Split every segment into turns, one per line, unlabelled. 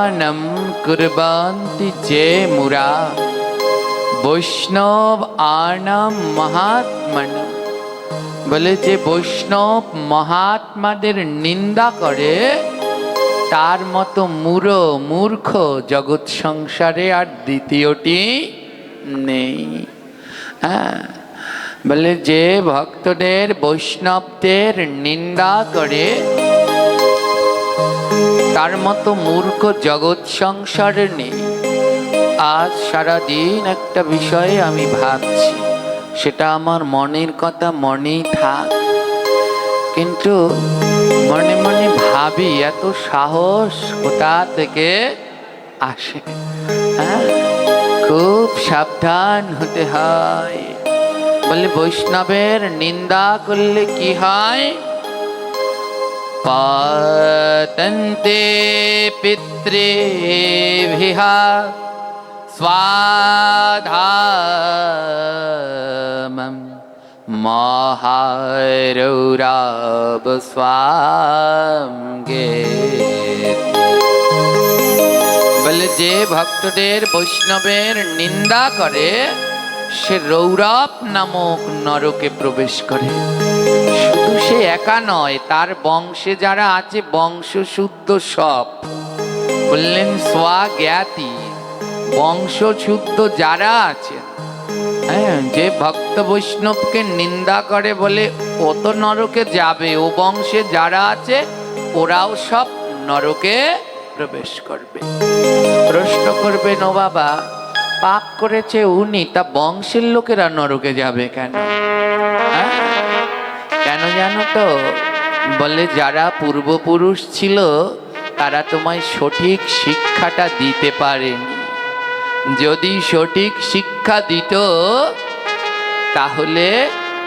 অপমানম কুর্বন্তি যে মুরা বৈষ্ণব আনাম মহাত্মনম। বলে যে বৈষ্ণব মহাত্মাদের নিন্দা করে তার মতো মূর্খ জগৎ সংসারে আর দ্বিতীয়টি নেই। হ্যাঁ, বলে যে ভক্তদের বৈষ্ণবদের নিন্দা করে তার মতো মূর্খ জগৎ সংসারে নেই। আজ সারাদিন একটা বিষয়ে আমি ভাবছি, সেটা আমার মনের কথা মনেই থাক, কিন্তু মনে মনে ভাবি এত সাহস কোথা থেকে আসে। হ্যাঁ, খুব সাবধান হতে হয়। বলে বৈষ্ণবের নিন্দা করলে কি হয়? পাতন্তে পিতৃভিঃ স্বাধামম মহারৌরব স্বাঙ্গে। বলে যে ভক্তদের বৈষ্ণবের নিন্দা করে সে রৌরব নামক নরকে প্রবেশ করে। শুধু সে একা নয়, তার বংশে যারা আছে বংশ শুদ্ধ সব। বললেন স্বজ্ঞাতি, বংশ শুদ্ধ যারা আছে, হ্যাঁ, যে ভক্ত বৈষ্ণবকে নিন্দা করে বলে ও তো নরকে যাবে, ও বংশে যারা আছে ওরাও সব নরকে প্রবেশ করবে। প্রশ্ন করবেন, ও বাবা পাপ করেছে উনি, তা বংশের লোকেরা নরকে যাবে কেন? হ্যাঁ, কেন জানো তো? বলে যারা পূর্বপুরুষ ছিল তারা তোমায় সঠিক শিক্ষাটা দিতে পারেনি। যদি সঠিক শিক্ষা দিত তাহলে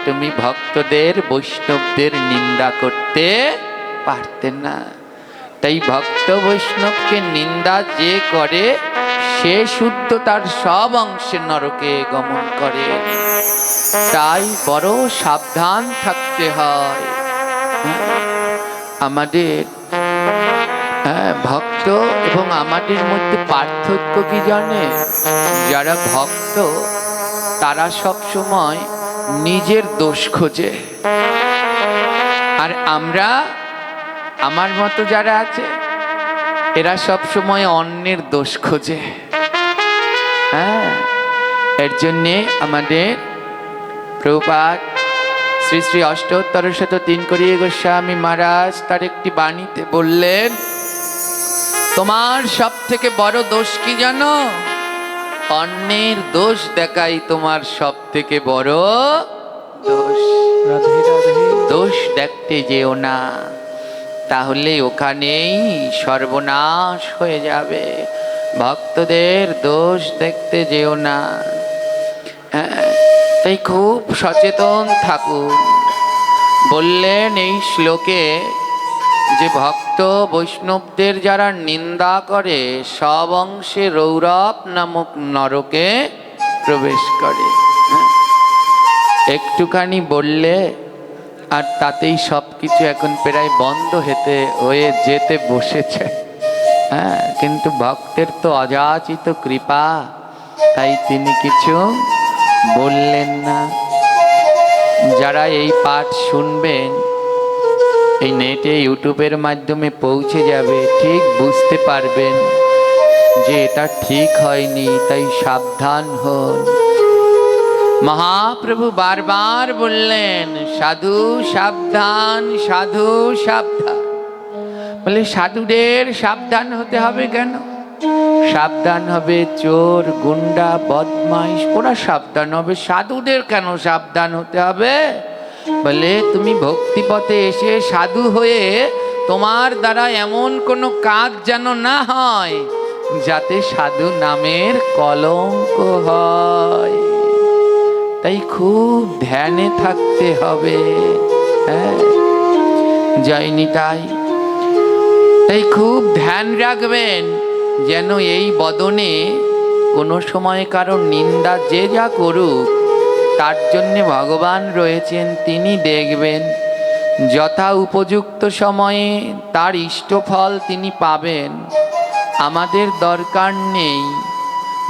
তুমি ভক্তদের বৈষ্ণবদের নিন্দা করতে পারতে না। তাই ভক্ত বৈষ্ণবকে নিন্দা যে করে সে শুদ্ধ তার সব অংশে নরকে গমন করে। তাই বড় সাবধান থাকতে হয়। আমাদের ভক্ত এবং আমাদের মধ্যে পার্থক্য কি জানে? যারা ভক্ত তারা সব সময় নিজের দোষ খোঁজে, আর আমরা, আমার মতো যারা আছে, এরা সব সময় অন্যের দোষ খোঁজে। হ্যাঁ, এর জন্যে আমাদের প্রভুপাদ শ্রী শ্রী অষ্টোত্তর শত ৩ করিয়ে গোস্বামী মহারাজ তার একটি বাণীতে বললেন, তোমার সব থেকে বড় দোষ কি জানো? অন্যের দোষ দেখাই তোমার সব থেকে বড় দোষ। দোষ দেখতে যেও না, তাহলে ওখানেই সর্বনাশ হয়ে যাবে। ভক্তদের দোষ দেখতে যেও না। তাই খুব সচেতন থাকুন। বললেন এই শ্লোকে যে ভক্ত বৈষ্ণবদের যারা নিন্দা করে সব অংশে রৌরব নামক নরকে প্রবেশ করে। একটুখানি বললে আর তাতেই সব কিছু এখন প্রায় বন্ধ হয়ে যেতে বসেছে। হ্যাঁ, কিন্তু ভক্তের তো অযাচিত কৃপা, তাই তিনি কিছু বললেন না। যারা এই পাঠ শুনবেন, এই নেটে ইউটিউবের মাধ্যমে পৌঁছে যাবে, ঠিক বুঝতে পারবেন যে এটা ঠিক হয়নি, তাই সাবধান হন। মহাপ্রভু বারবার বললেন সাধু সাবধান, সাধু সাবধান। বলে সাধুদের সাবধান হতে হবে কেন? সাবধান হবে চোর, গুন্ডা, বদমাইশ, ওরা সাবধান হবে, সাধুদের কেন সাবধান হতে হবে? বলে তুমি ভক্তিপথে এসে সাধু হয়ে তোমার দ্বারা এমন কোনো কাজ যেন না হয় যাতে সাধু নামের কলঙ্ক হয়। তাই খুব ধ্যানে থাকতে হবে। হ্যাঁ, যায়নি তাই খুব ধ্যান রাখবেন যেন এই বদনে কোনো সময় কারো নিন্দা যে যা করুক তার জন্যে ভগবান রয়েছেন, তিনি দেখবেন। যথা উপযুক্ত সময়ে তার ইষ্টফল তিনি পাবেন। আমাদের দরকার নেই।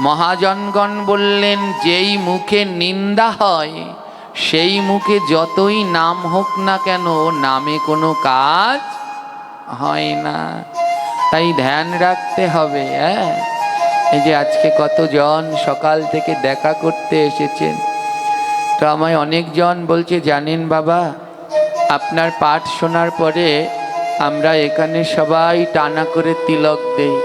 মহাজনগণ বললেন, যেই মুখে নিন্দা হয় সেই মুখে যতই নাম হোক না কেন, নামে কোনো কাজ হয় না। তাই ধ্যান রাখতে হবে। এই যে আজকে কতজন সকাল থেকে দেখা করতে এসেছেন, তো আমায় অনেকজন বলছে, জানেন বাবা, আপনার পাঠ শোনার পরে আমরা এখানে সবাই টানা করে তিলক দেই,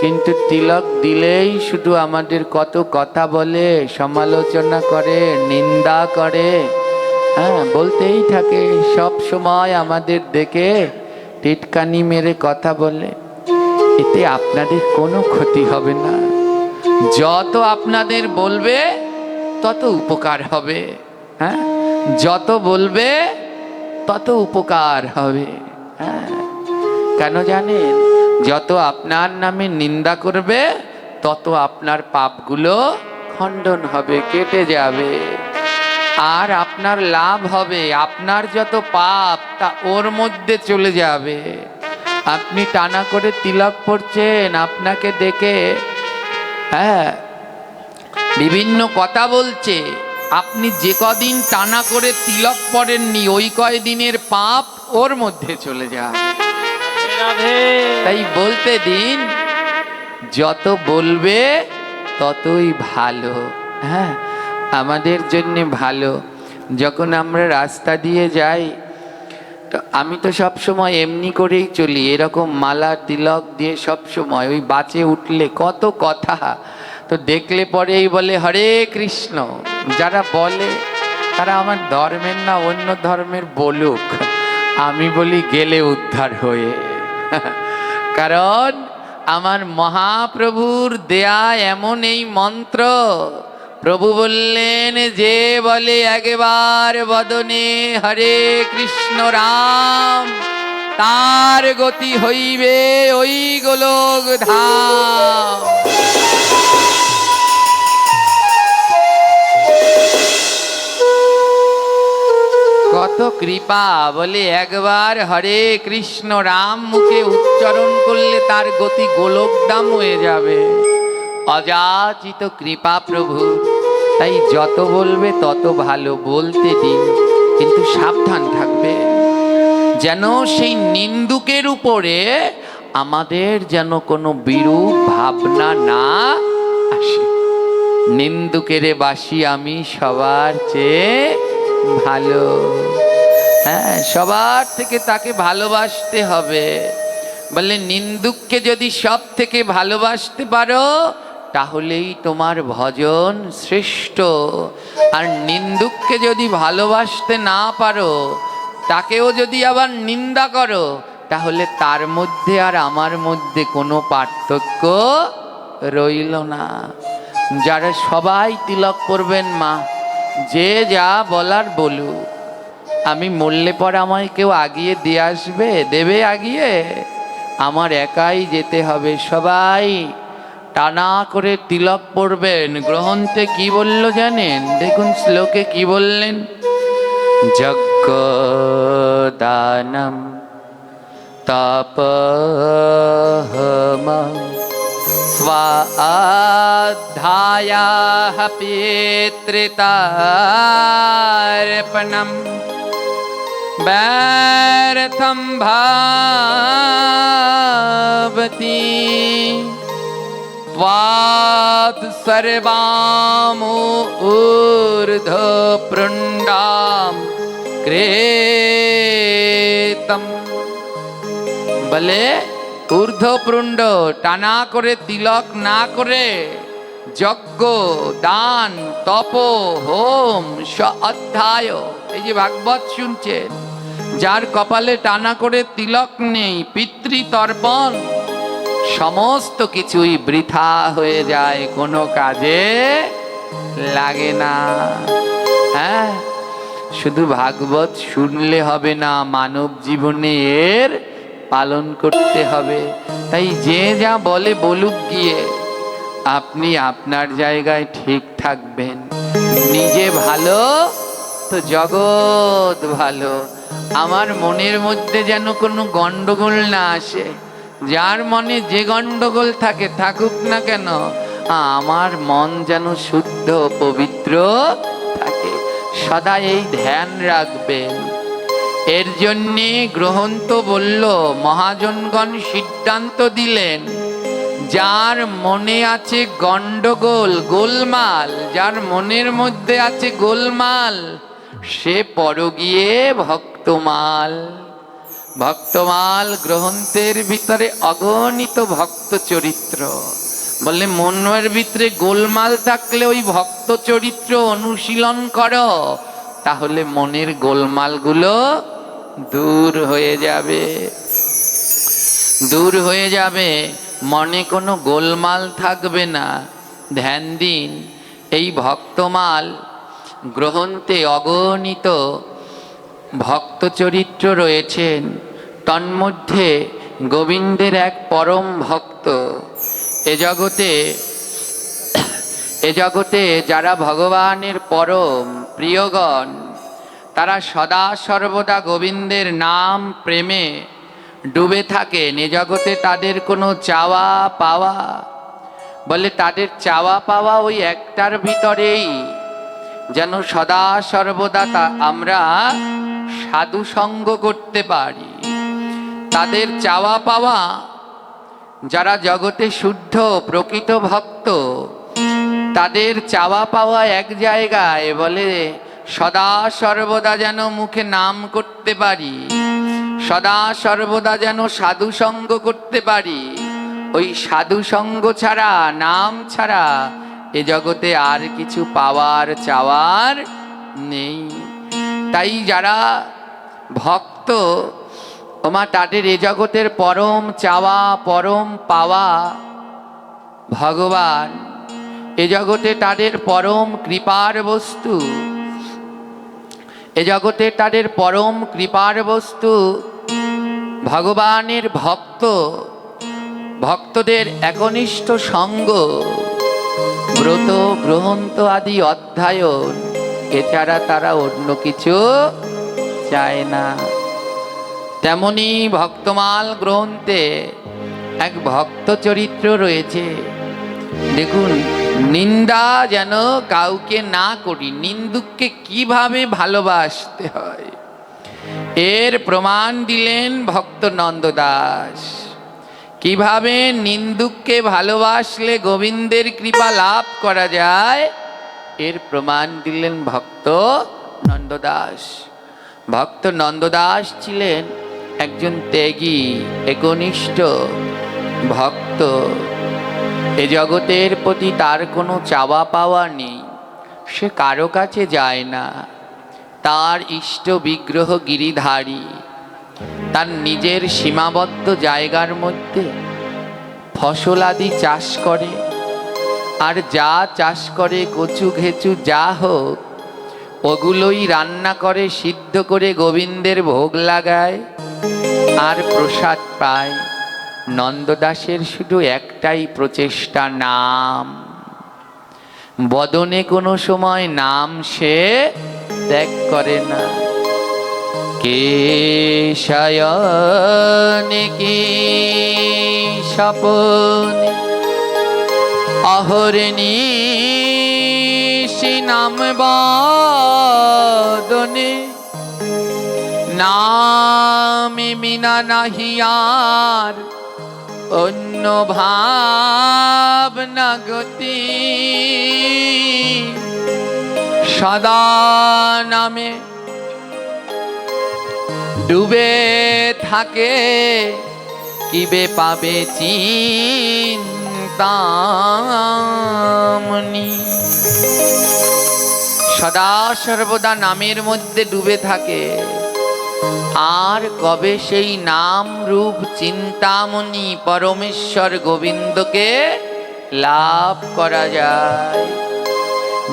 কিন্তু তিলক দিলেই শুধু আমাদের কত কথা বলে, সমালোচনা করে, নিন্দা করে, বলতেই থাকে সব সময়, আমাদের দেখে টিটকানি মেরে কথা বলে। এতে আপনাদের কোনো ক্ষতি হবে না, যত আপনাদের বলবে তত উপকার হবে। যত বলবে তত উপকার হবে। কেন জানেন? যত আপনার নামে নিন্দা করবে তত আপনার পাপগুলো খণ্ডন হবে, কেটে যাবে, আর আপনার লাভ হবে। আপনার যত পাপ তা ওর মধ্যে চলে যাবে। আপনি টানা করে তিলক পড়ছেন, আপনাকে দেখে বিভিন্ন কথা বলছে, আপনি যে কদিন টানা করে তিলক পড়েননি ওই কয়দিনের পাপ ওর মধ্যে চলে যাবে। তাই বলতে দিন, যত বলবে ততই ভালো, আমাদের জন্য ভালো। যখন আমরা রাস্তা দিয়ে যাই, তো আমি তো সব সময় এমনি করেই চলি, এরকম মালা তিলক দিয়ে সব সময়। ওই বাসে উঠলে কত কথা, তো দেখলে পরেই বলে হরে কৃষ্ণ। যারা বলে তারা আমার ধর্মের না অন্য ধর্মের বলুক, আমি বলি গেলে উদ্ধার হয়ে। কারণ আমার মহাপ্রভুর দেয়া এমন এই মন্ত্র, প্রভু বললেন, যে বলে একবার বদনে হরে কৃষ্ণ রাম, তার গতি হইবে ওই গোলক ধাম। কত কৃপা! বলে একবার হরে কৃষ্ণ রাম মুখে উচ্চারণ করলে তার গতি গোলকধাম হয়ে যাবে। অযাচিত কৃপা প্রভু। তাই যত বলবে তত ভালো, বলতে দিন, কিন্তু সাবধান থাকবে যেন সেই নিন্দুকের উপরে আমাদের যেন কোনো বিরূপ ভাবনা না আসে। নিন্দুকেরে বাসি আমি সবার চেয়ে ভালো। সবার থেকে তাকে ভালোবাসতে হবে। বলে নিন্দুককে যদি সব থেকে ভালোবাসতে পারো তাহলেই তোমার ভজন শ্রেষ্ঠ। আর নিন্দুককে যদি ভালোবাসতে না পারো, তাকেও যদি আবার নিন্দা করো, তাহলে তার মধ্যে আর আমার মধ্যে কোনো পার্থক্য রইল না। যারা সবাই তিলক করবেন মা, যে যা বলার বলুক, আমি মরলে পর আমায় কেউ আগিয়ে দিয়ে আসবে? দেবে আগিয়ে? আমার একাই যেতে হবে। সবাই টানা করে তিলক পড়বেন। গ্রন্থে কি বলল জানেন? দেখুন শ্লোকে কি বললেন, যজ্ঞ দানম তাপহম স্বাধ্যায়াঃ পিতৃতার্পণম ব্যর্থম ভাবতি त्वात् सर्वामूर्ध्वपुण्डां क्रेतम। বলে ঊর্ধ্বপুণ্ড টানা করে তিলক না করে যজ্ঞ দান তপ হোম অধ্যায়, এই যে ভাগবত শুনছেন, যার কপালে টানা করে তিলক নেই, পিতৃতর্পণ, সমস্ত কিছুই বৃথা হয়ে যায়, কোনো কাজে লাগে না। শুধু ভাগবত শুনলে হবে না, মানব জীবনে এর পালন করতে হবে। তাই যে যা বলে বলুক গিয়ে, আপনি আপনার জায়গায় ঠিক থাকবেন। নিজে ভালো তো জগৎ ভালো। আমার মনের মধ্যে যেন কোনো গন্ডগোল না আসে। যার মনে যে গন্ডগোল থাকে থাকুক না কেন, আমার মন যেন শুদ্ধ পবিত্র থাকে, সদা এই ধ্যান রাখবেন। এর জন্যে গ্রহন্ত বলল, মহাজনগণ সিদ্ধান্ত দিলেন, যার মনে আছে গন্ডগোল গোলমাল, যার মনের মধ্যে আছে গোলমাল, সে পর গিয়ে ভক্তমাল। ভক্তমাল গ্রন্থের ভিতরে অগণিত ভক্ত চরিত্র। বললে মনের ভিতরে গোলমাল থাকলে ওই ভক্ত চরিত্র অনুশীলন করো, তাহলে মনের গোলমালগুলো দূর হয়ে যাবে, দূর হয়ে যাবে, মনে কোনো গোলমাল থাকবে না। ধ্যান দিন, এই ভক্তমাল গ্রন্থে অগণিত ভক্ত চরিত্র রয়েছেন। তন্মধ্যে গোবিন্দের এক পরম ভক্ত। এ জগতে যারা ভগবানের পরম প্রিয়গণ, তারা সদা সর্বদা গোবিন্দের নাম প্রেমে ডুবে থাকেন। এ জগতে তাদের কোনো চাওয়া পাওয়া, বলে তাদের চাওয়া পাওয়া ওই একটার ভিতরেই, যেন সদা সর্বদা আমরা সাধু সঙ্গ করতে পারি। তাদের চাওয়া পাওয়া, যারা জগতে শুদ্ধ প্রকৃত ভক্ত, তাদের চাওয়া পাওয়া এক জায়গায়, বলে সদা সর্বদা যেন মুখে নাম করতে পারি, সদা সর্বদা যেন সাধু সঙ্গ করতে পারি। ওই সাধু সঙ্গ ছাড়া, নাম ছাড়া এ জগতে আর কিছু পাওয়ার চাওয়ার নেই। তাই যারা ভক্ত ওমা, তাদের এ জগতের পরম চাওয়া পরম পাওয়া ভগবান। এ জগতে তাদের পরম কৃপার বস্তু, এ জগতে তাদের পরম কৃপার বস্তু ভগবানের ভক্ত। ভক্তদের একনিষ্ঠ সঙ্গ, ব্রত গ্রন্থ আদি অধ্যয়ন, এছাড়া তারা অন্য কিছু চায় না। তেমনি ভক্তমাল গ্রন্থে এক ভক্ত চরিত্র রয়েছে। দেখুন, নিন্দা যেন কাউকে না করি, নিন্দুককে কিভাবে ভালোবাসতে হয় এর প্রমাণ দিলেন ভক্ত নন্দদাস। কিভাবে নিন্দুককে ভালোবাসলে গোবিন্দের কৃপা লাভ করা যায় এর প্রমাণ দিলেন ভক্ত নন্দদাস। ভক্ত নন্দদাস ছিলেন একজন ত্যাগী একনিষ্ঠ ভক্ত। এ জগতের প্রতি তার কোনো চাওয়া পাওয়া নেই, সে কারো কাছে যায় না। তার ইষ্ট বিগ্রহ গিরিধারী, তার নিজের সীমাবদ্ধ জায়গার মধ্যে ফসল আদি চাষ করে, আর যা চাষ করে কচু ঘেঁচু যা হোক ওগুলোই রান্না করে, সিদ্ধ করে গোবিন্দের ভোগ লাগায় আর প্রসাদ পায়। নন্দদাসের শুধু একটাই প্রচেষ্টা, নাম। বদনে কোনো সময় নাম সে ত্যাগ করে না। কে শয়নে কি স্বপনে অহর্নিশি নাম বদনে, নামে বিনা নাহি আর অন্য ভাবনা গতি। সদা নামে ডুবে থাকে, কিবে পাবে চিন্তামণি। সদা সর্বদা নামের মধ্যে ডুবে থাকে, আর কবে সেই নাম রূপ চিন্তামণি পরমেশ্বর গোবিন্দকে লাভ করা যায়।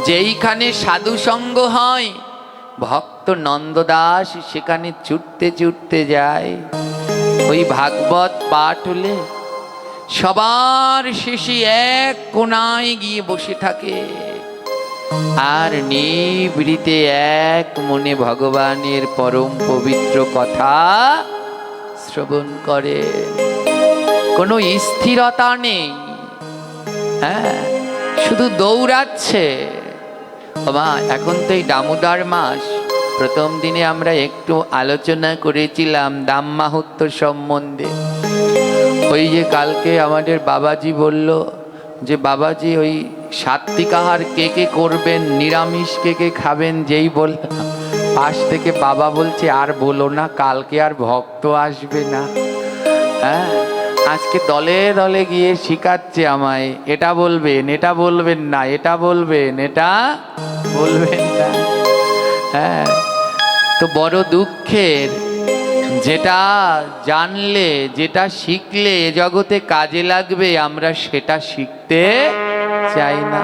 যেইখানে সাধু সঙ্গ হয় ভক্ত নন্দদাস সেখানে ছুটতে ছুটতে যায়। ওই ভাগবত পাঠ হলে সবার শেষে এক কোণায় গিয়ে বসে থাকে, আর নিভৃতে এক মনে ভগবানের পরম পবিত্র কথা শ্রবণ করে। কোনো স্থিরতা নেই, হ্যাঁ, শুধু দৌড়াচ্ছে। মা এখন তো এই দামোদর মাস, প্রথম দিনে আমরা একটু আলোচনা করেছিলাম দাম মাহাত্ম্য সম্বন্ধে। ওই যে কালকে আমাদের বাবাজি বলল যে বাবাজি ওই সাত্বিক আহার কে কে করবেন, নিরামিষ কে কে খাবেন, যেই বল পাশ থেকে বাবা বলছে আর বলো না, কালকে আর ভক্ত আসবে না। হ্যাঁ, আজকে দলে দলে গিয়ে শিখাচ্ছে আমায়, এটা বলবেন, এটা বলবেন না, এটা বলবেন, এটা বলবেন না। হ্যাঁ, তো বড় দুঃখের, যেটা জানলে, যেটা শিখলে এ জগতে কাজে লাগবে, আমরা সেটা শিখতে চাই না।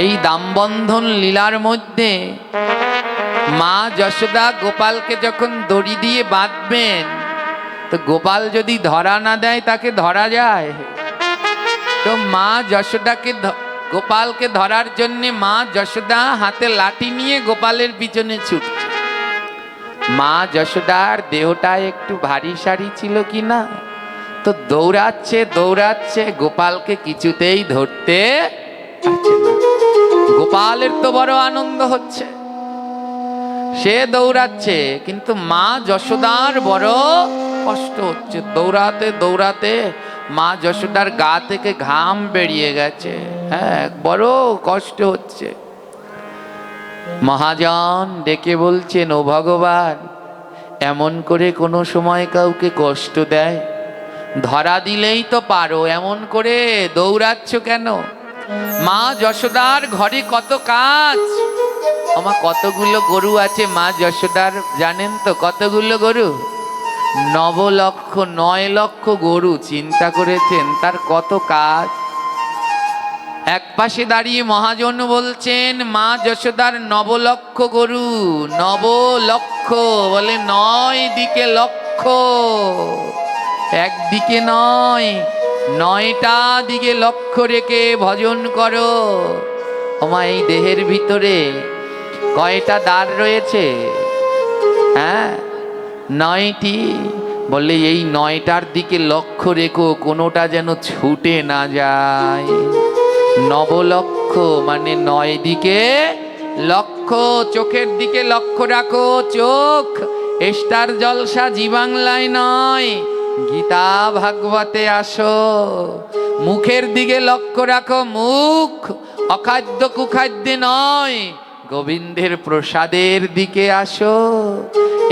এই দামবন্ধন লীলার মধ্যে মা যশোদা গোপালকে যখন দড়ি দিয়ে বাঁধবেন, তো গোপাল যদি ধরা না দেয় তাকে ধরা যায়? তো মা যশোদাকে, গোপালকে ধরার জন্য মা যশোদা হাতে লাঠি নিয়ে গোপালের পিছনে ছুটছে। মা যশোদার দেহটা একটু ভারী সারি ছিল কি না, তো দৌড়াচ্ছে দৌড়াচ্ছে, গোপালকে কিছুতেই ধরতে পারছে না। গোপালের তো বড় আনন্দ হচ্ছে, সে দৌড়াচ্ছে, কিন্তু মা যশোদার বড় কষ্ট হচ্ছে। দৌড়াতে দৌড়াতে মা যশোদার গা থেকে ঘাম বেরিয়ে গেছে, হ্যাঁ, বড় কষ্ট হচ্ছে। মহাজন ডেকে বলছেন, ও ভগবান, এমন করে কোনো সময় কাউকে কষ্ট দেয়? ধরা দিলেই তো পারো, এমন করে দৌড়াচ্ছ কেন? মা যশোদার ঘরে কত কাজ। আমার কতগুলো গরু আছে মা যশোদার, জানেন তো কতগুলো গরু? 9 লক্ষ গরু। চিন্তা করেছেন তার কত কাজ। এক পাশে দাঁড়িয়ে মহাজন বলছেন, মা যশোদার 9 লক্ষ গরু, 9 লক্ষ, বলে 9 দিকে লক্ষ, একদিকে নয়, 9টা দিকে লক্ষ্য রেখে ভজন করো। ওমা, এই দেহের ভিতরে কয়টা দ্বার রয়েছে? হ্যাঁ, 9টি। বলে এই 9টার দিকে লক্ষ্য রেখো, কোনোটা যেন ছুটে না যায়। 9 লক্ষ মানে 9 দিকে লক্ষ্য। চোখের দিকে লক্ষ্য রাখো, চোখ স্টার জলসা জি বাংলায় নয়, গীতা ভাগবতে আসো। মুখের দিকে লক্ষ্য রাখো, মুখ অখাদ্য কুখাদ্যে নয়, গোবিন্দের প্রসাদের দিকে আসো।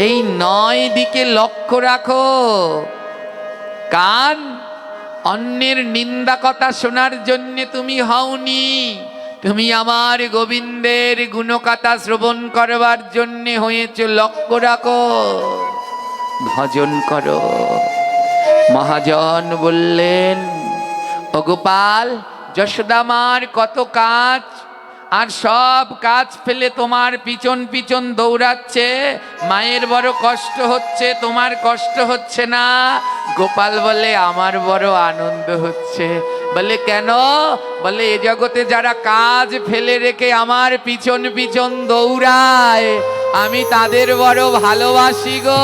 এই 9 দিকে লক্ষ্য রাখো। কান অন্যের নিন্দা কথা শোনার জন্য তুমি হওনি, তুমি আমার গোবিন্দের গুণকথা শ্রবণ করবার জন্য হয়েছ। লক্ষ্য রাখো, ভজন করো। মহাজন বললেন, ও গোপাল, যশোদামার কত কাজ, আর সব কাজ ফেলে তোমার পিছন পিছন দৌড়াচ্ছে। মায়ের বড় কষ্ট হচ্ছে, তোমার কষ্ট হচ্ছে না? গোপাল বলে, আমার বড় আনন্দ হচ্ছে। বলে কেন? বলে এ জগতে যারা কাজ ফেলে রেখে আমার পিছন পিছন দৌড়ায়, আমি তাদের বড় ভালোবাসি গো।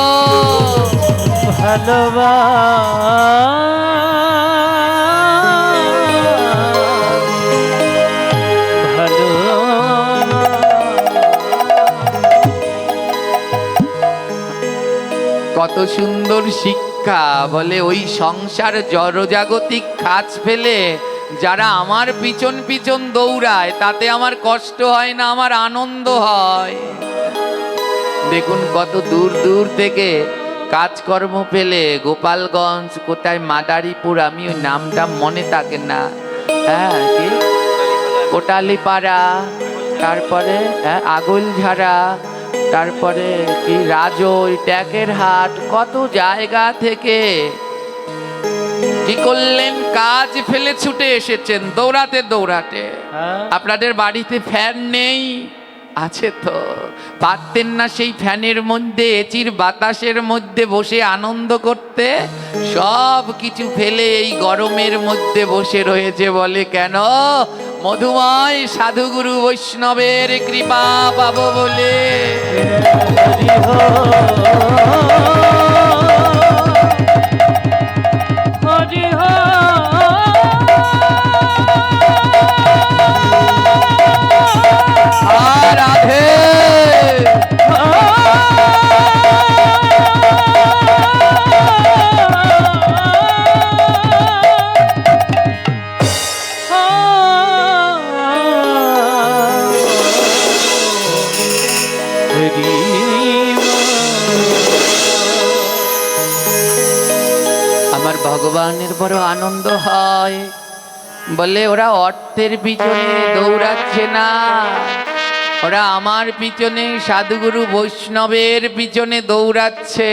কত সুন্দর শিক্ষা। বলে ওই সংসার জড়জাগতিক কাজ ফেলে যারা আমার পিছন পিছন দৌড়ায়, তাতে আমার কষ্ট হয় না, আমার আনন্দ হয়। দেখুন কত দূর দূর থেকে কাজকর্ম পেলে, গোপালগঞ্জ কোথায়, মাদারীপুর, আমি ওই নামটা মনে থাকে না, হ্যাঁ, কি কোটালীপাড়া, তারপরে আগলঝাড়া, তারপরে কি রাজই, ট্যাকের হাট, কত জায়গা থেকে কি করলেন, কাজ ফেলে ছুটে এসেছেন দৌড়াতে দৌড়াতে। আপনাদের বাড়িতে ফ্যান নেই? আছে তো। পারতেন না সেই ফ্যানের মধ্যে, এচির বাতাসের মধ্যে বসে আনন্দ করতে? সব কিছু ফেলে এই গরমের মধ্যে বসে রয়েছে। বলে কেন? মধুময় সাধুগুরু বৈষ্ণবের কৃপা পাবো বলে।
হরি
বড় আনন্দ হয়। বলে ওরা অর্থের পিছনে দৌড়াচ্ছে না, ওরা আমার পিছনে সাধুগুরু বৈষ্ণবের পিছনে দৌড়াচ্ছে।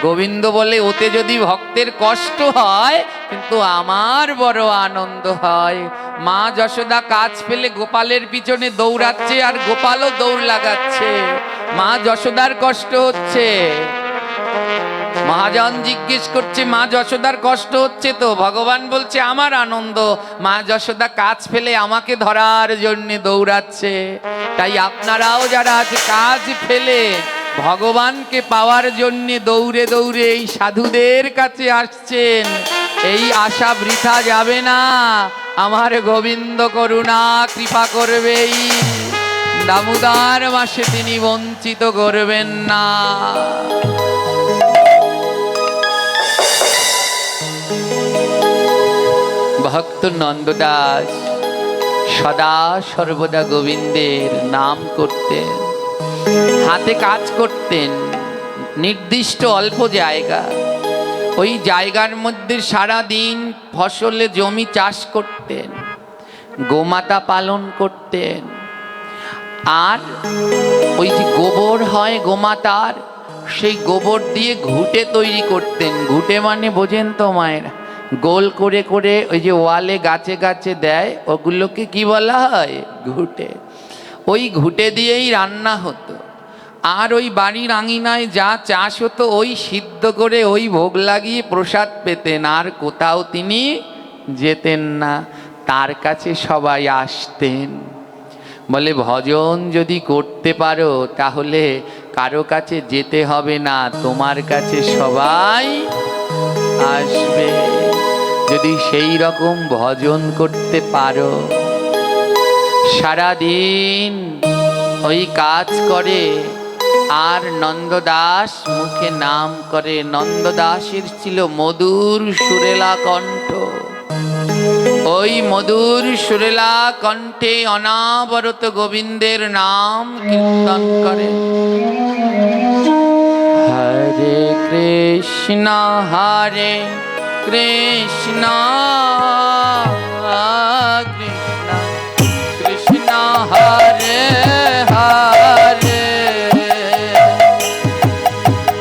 গোবিন্দ বলে ওতে যদি ভক্তের কষ্ট হয় কিন্তু আমার বড় আনন্দ হয়। মা যশোদা কাজ পেলে গোপালের পিছনে দৌড়াচ্ছে আর গোপালও দৌড় লাগাচ্ছে। মা যশোদার কষ্ট হচ্ছে, মহাজন জিজ্ঞেস করছে মা যশোদার কষ্ট হচ্ছে তো? ভগবান বলছে আমার আনন্দ, মা যশোদা কাজ ফেলে আমাকে ধরার জন্য দৌড়াচ্ছে। তাই আপনারাও যারা আজ কাজ ফেলে ভগবানকে পাওয়ার জন্য দৌড়ে দৌড়ে এই সাধুদের কাছে আসছেন, এই আশা বৃথা যাবে না। আমার গোবিন্দ করুণা কৃপা করবেই, দামোদর মাসে তিনি বঞ্চিত করবেন না। ভক্ত নন্দদাস সদা সর্বদা গোবিন্দের নাম করতেন, হাতে কাজ করতেন, নির্দিষ্ট অল্প জায়গা, ওই জায়গার মধ্যে সারা দিন ফসলে জমি চাষ করতেন, গোমাতা পালন করতেন। আর ওই যে গোবর হয় গোমাতার, সেই গোবর দিয়ে ঘুঁটে তৈরি করতেন। ঘুঁটে মানে বোঝেন তো মায়েরা, গোল করে করে ওই যে ওয়ালে গাছে গাছে দেয়, ওগুলোকে কি বলা হয়? ঘুঁটে। ওই ঘুঁটে দিয়েই রান্না হতো। আর ওই বাড়ির আঙিনায় যা চাষ হতো ওই সিদ্ধ করে ওই ভোগ লাগিয়ে প্রসাদ পেতেন। আর কোথাও তিনি যেতেন না, তার কাছে সবাই আসতেন। বলে ভজন যদি করতে পারো তাহলে কারো কাছে যেতে হবে না, তোমার কাছে সবাই আসবে। যদি সেই রকম ভজন করতে পারো, সারাদিন ওই কাজ করে আর নন্দদাস মুখে নাম করে। নন্দদাসের ছিল মধুর সুরেলা কণ্ঠ, ওই মধুর সুরেলা কণ্ঠে অনাবরত গোবিন্দের নাম কীর্তন করে। হরে কৃষ্ণ হরে কৃষ্ণ কৃষ্ণ কৃষ্ণ হরে হরে,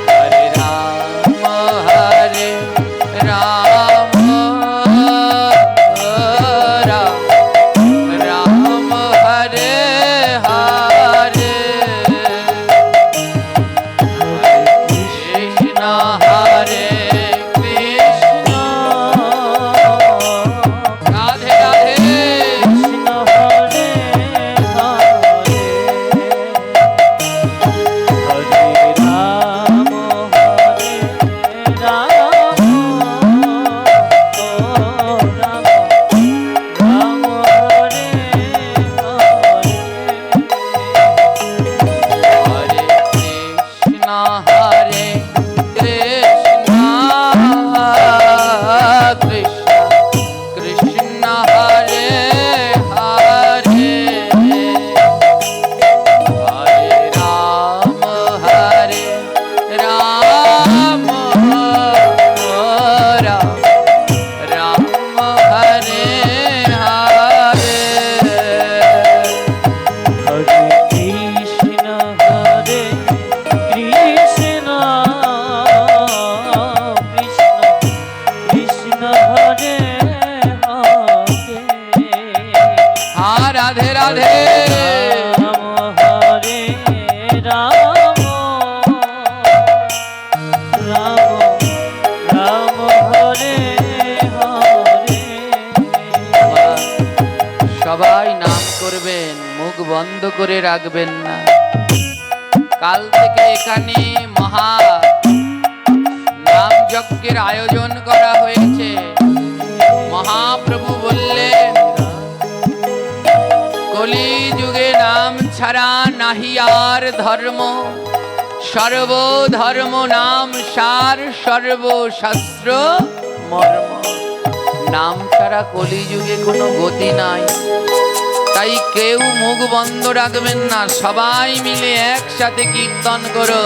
হরে রাম হরে রাম রাম রাম হরে হরে, কৃষ্ণ হরে কৃষ্ণ রাধে রাধে, কৃষ্ণ হরে হরে, হরে রাম হরে রাম, রাম রাম হরে হরে, হরে কৃষ্ণ হরে কৃষ্ণ কৃষ্ণ কৃষ্ণ হরে হরে, হরে রাম হরে রাম রাম রাম হরে হরে, হরে কৃষ্ণ হরে কৃষ্ণ কৃষ্ণ কৃষ্ণ হরে হরে, রাধে রাধে, রাম হরে রাম রাম রাম হরে হরে। সবাই নাম করবেন, মুখ বন্ধ করে রাখবেন না। কাল থেকে এখানে মহা নাম যজ্ঞের আয়োজন করা হয়েছে। মহাপ্রভু বললেন কলি যুগে নাম ছাড়া নাহি আর ধর্ম, সর্বধর্ম নাম সার সর্বশাস্ত্র মর্ম। নাম ছাড়া কলিযুগে কোনো গতি নাই। তাই কেউ মুখ বন্ধ রাখবেন না, সবাই মিলে একসাথে কীর্তন করো।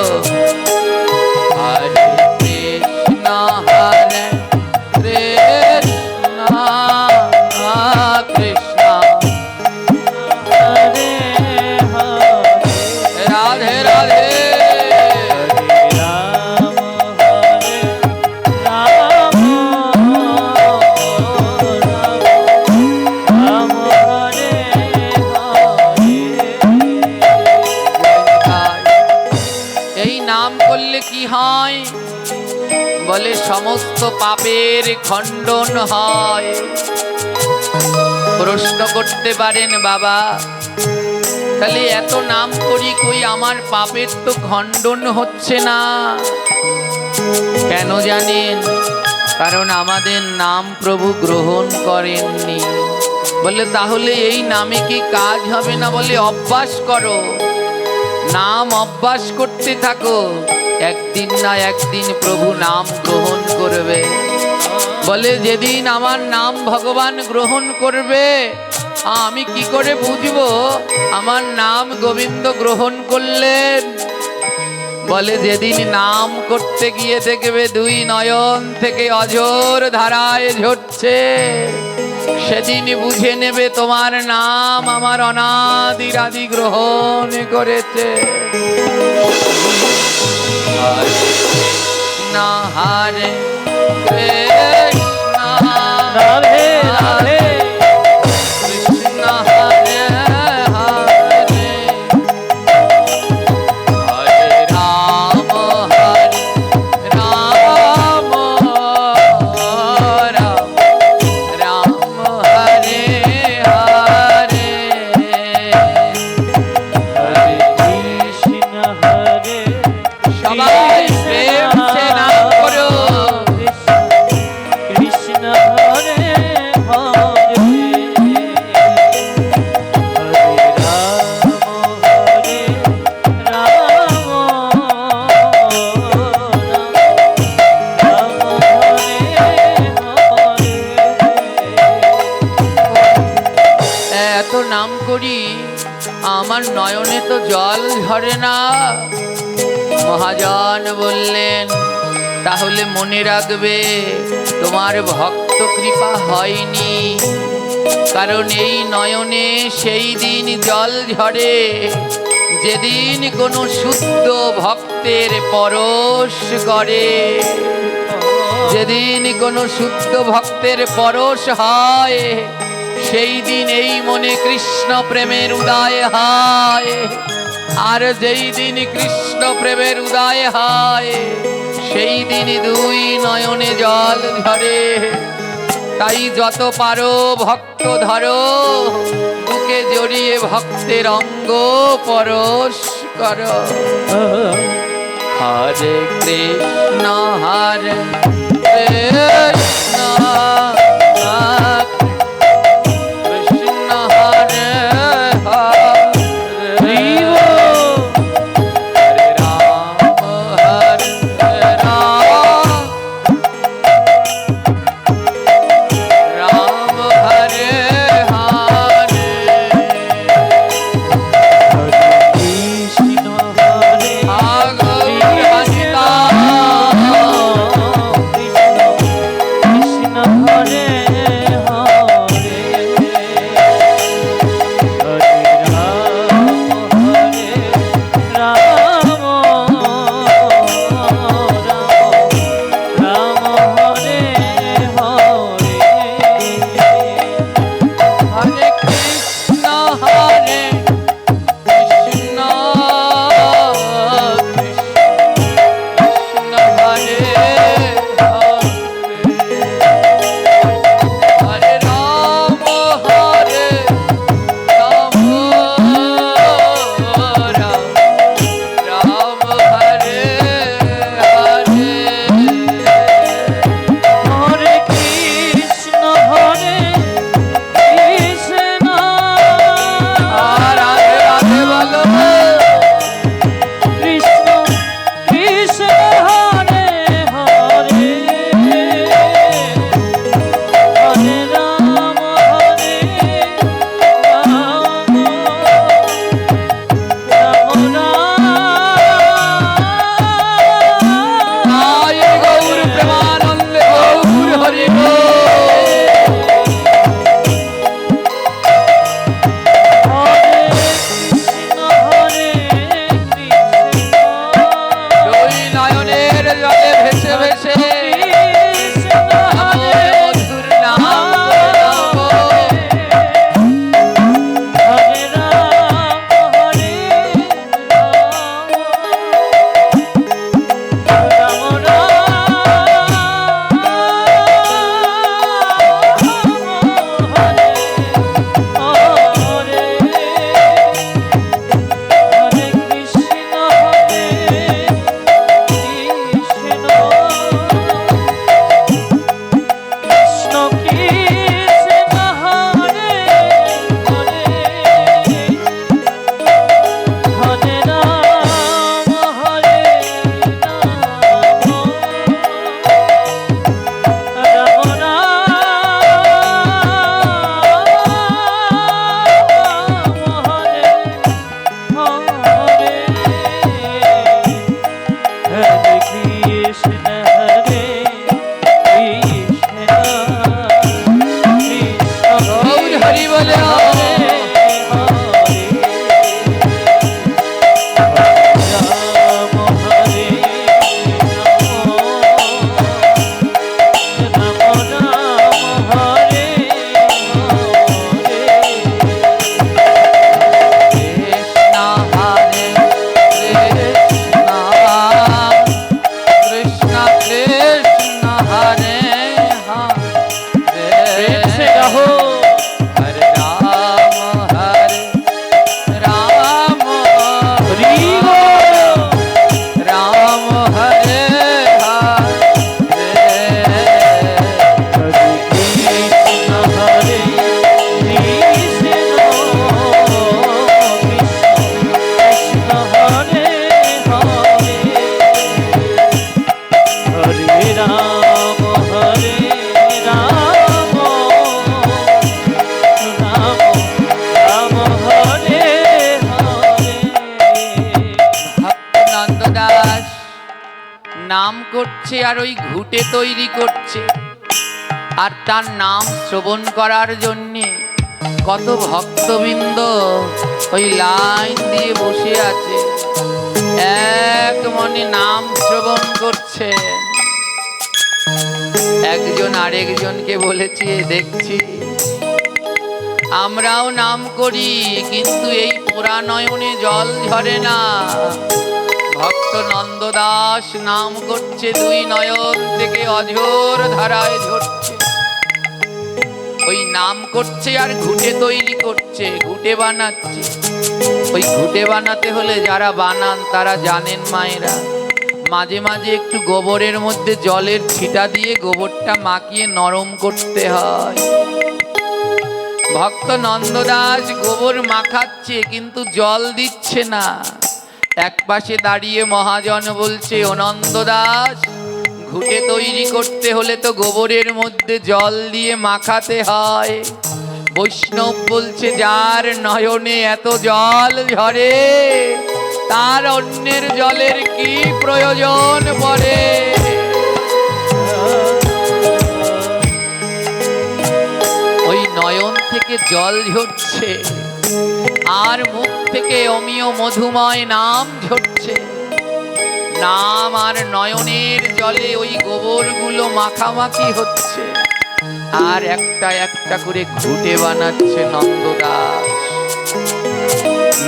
হরে কৃষ্ণ হরে কৃষ্ণ কৃষ্ণ
হরে হরে
রাধে রাধে
রাম হরে রাম রাম হরে হরে।
এই নাম করলে কি হয়? বলে সমস্ত পাপের খণ্ডন হয়। প্রশ্ন করতে পারেন, বাবা তাহলে এত নাম করি কই আমার পাপের তো খণ্ডন হচ্ছে না কেন জানেন? কারণ আমাদের নাম প্রভু গ্রহণ করেননি। বলে তাহলে এই নামে কি কাজ হবে না? বলে অভ্যাস করো, নাম অভ্যাস করতে থাকো, একদিন না একদিন প্রভু নাম গ্রহণ করবে। বলে যেদিন আমার নাম ভগবান গ্রহণ করবে, আমি কি করে বুঝবো আমার নাম গোবিন্দ গ্রহণ করলেন? বলে যেদিন নাম করতে গিয়ে দেখবে দুই নয়ন থেকে অঝোর ধারায় ঝরছে, সেদিন বুঝে নেবে তোমার নাম আমার অনাদিরাদি গ্রহণ করেছে। না হরে কৃষ্ণ
রাধে রাধে
কৃষ্ণ হরে হরে হরে রাম রাম রাম রাম হরে হরে
হরে কৃষ্ণ হরে
সবাই প্রেম সে নাম করো।
কৃষ্ণ হরে হরে হরে রাম রাম হরে হরে।
এত নাম করি আমার নয়নে তো জল ঝরে না। মহাজন বললেন তাহলে মনে রাখবে তোমার ভক্ত কৃপা হয়নি, কারণ এই নয়নে সেই দিন জল ঝরে যেদিন কোনো শুদ্ধ ভক্তের পরশ করে। যেদিন কোনো শুদ্ধ ভক্তের পরশ হয় সেই দিন এই মনে কৃষ্ণ প্রেমের উদয় হয়। আর যেই দিন কৃষ্ণ প্রেমের উদয় হয় সেই দিন দুই নয়নে জল ঝরে। তাই যত পারো ভক্ত ধরো, বুকে জড়িয়ে ভক্তের অঙ্গ পরশ করো। হরে কৃষ্ণ হরে কৃষ্ণ কৃষ্ণ হরে হরে হরে রাম রাম হরে হরে
কৃষ্ণ হরে
আগমনিতা
কৃষ্ণ হরে
বলে
হরে রাম হরে রাম রাম হরে
কৃষ্ণ হরে কৃষ্ণ কৃষ্ণ হরে
प्रेम से
হরে
कहो
हरे राम
हरि बोल।
राम हरे हरे
कृष्ण हरे कृष्ण कृष्ण हरे हरे हरे राम राम राम हरे हरे
ভক্ত নন্দদাস নাম করছে আর ওই ঘুটে তৈরি করছে, আর তার নাম শ্রবণ করার জন্যে কত ভক্তবৃন্দ ওই লাইন দিয়ে বসে আছে, এক মনে নাম শ্রবণ করছে। একজন আরেকজনকে বলেছে, দেখছি আমরাও নাম করি কিন্তু এই পোড়া নয়নে জল ঝরে না। ভক্ত নন্দদাস নাম করছে, দুই নয়ন থেকে অঝোর ধারায় ঝরছে। ওই নাম করছে আর ঘুটে তৈরি করছে, ঘুটে বানাচ্ছে। ওই ঘুটে বানাতে হলে যারা বানান তারা জানেন মায়েরা, মাঝে মাঝে একটু গোবরের মধ্যে জলের ছিটা দিয়ে গোবরটা মাখিয়ে নরম করতে হয়। ভক্ত নন্দদাস গোবর মাখাচ্ছে কিন্তু জল দিচ্ছে না। এক পাশে দাঁড়িয়ে মহাজন বলছে, ও নন্দদাস, ঘুটে তৈরি করতে হলে তো গোবরের মধ্যে জল দিয়ে মাখাতে হয়। বৈষ্ণব বলছে, যার নয়নে এত জল ঝরে তার অন্যের জলের কি প্রয়োজন পড়ে। ওই নয়ন থেকে জল ঝরছে আর মুখ থেকে অমিয় মধুময় নাম ঝরছে। নাম আর নয়নের জলে ওই গোবরগুলো মাখামাখি হচ্ছে, আর একটা একটা করে ঘুটে বানাচ্ছে নন্দদাস।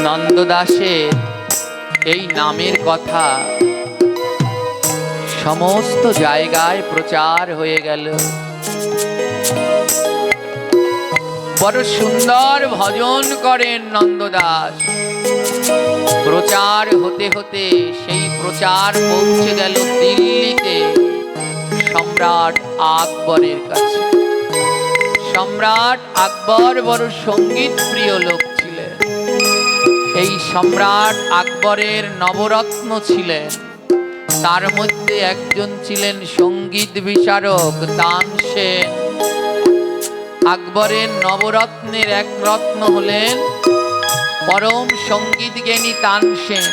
নন্দদাসের এই নামের কথা সমস্ত জায়গায় প্রচার হয়ে গেল। বড় সুন্দর ভজন করেন নন্দদাস। প্রচার হতে হতে সেই প্রচার পৌঁছে গেল দিল্লিতে সম্রাট আকবরের কাছে। সম্রাট আকবর বড় সঙ্গীত প্রিয় লোক ছিলেন। এই সম্রাট আকবরের নবরত্ন ছিলেন, তার মধ্যে একজন ছিলেন সঙ্গীত বিশারদ তানসেন। আকবরের নবরত্নের এক রত্ন হলেন পরম সঙ্গীত জ্ঞানী তানসেন।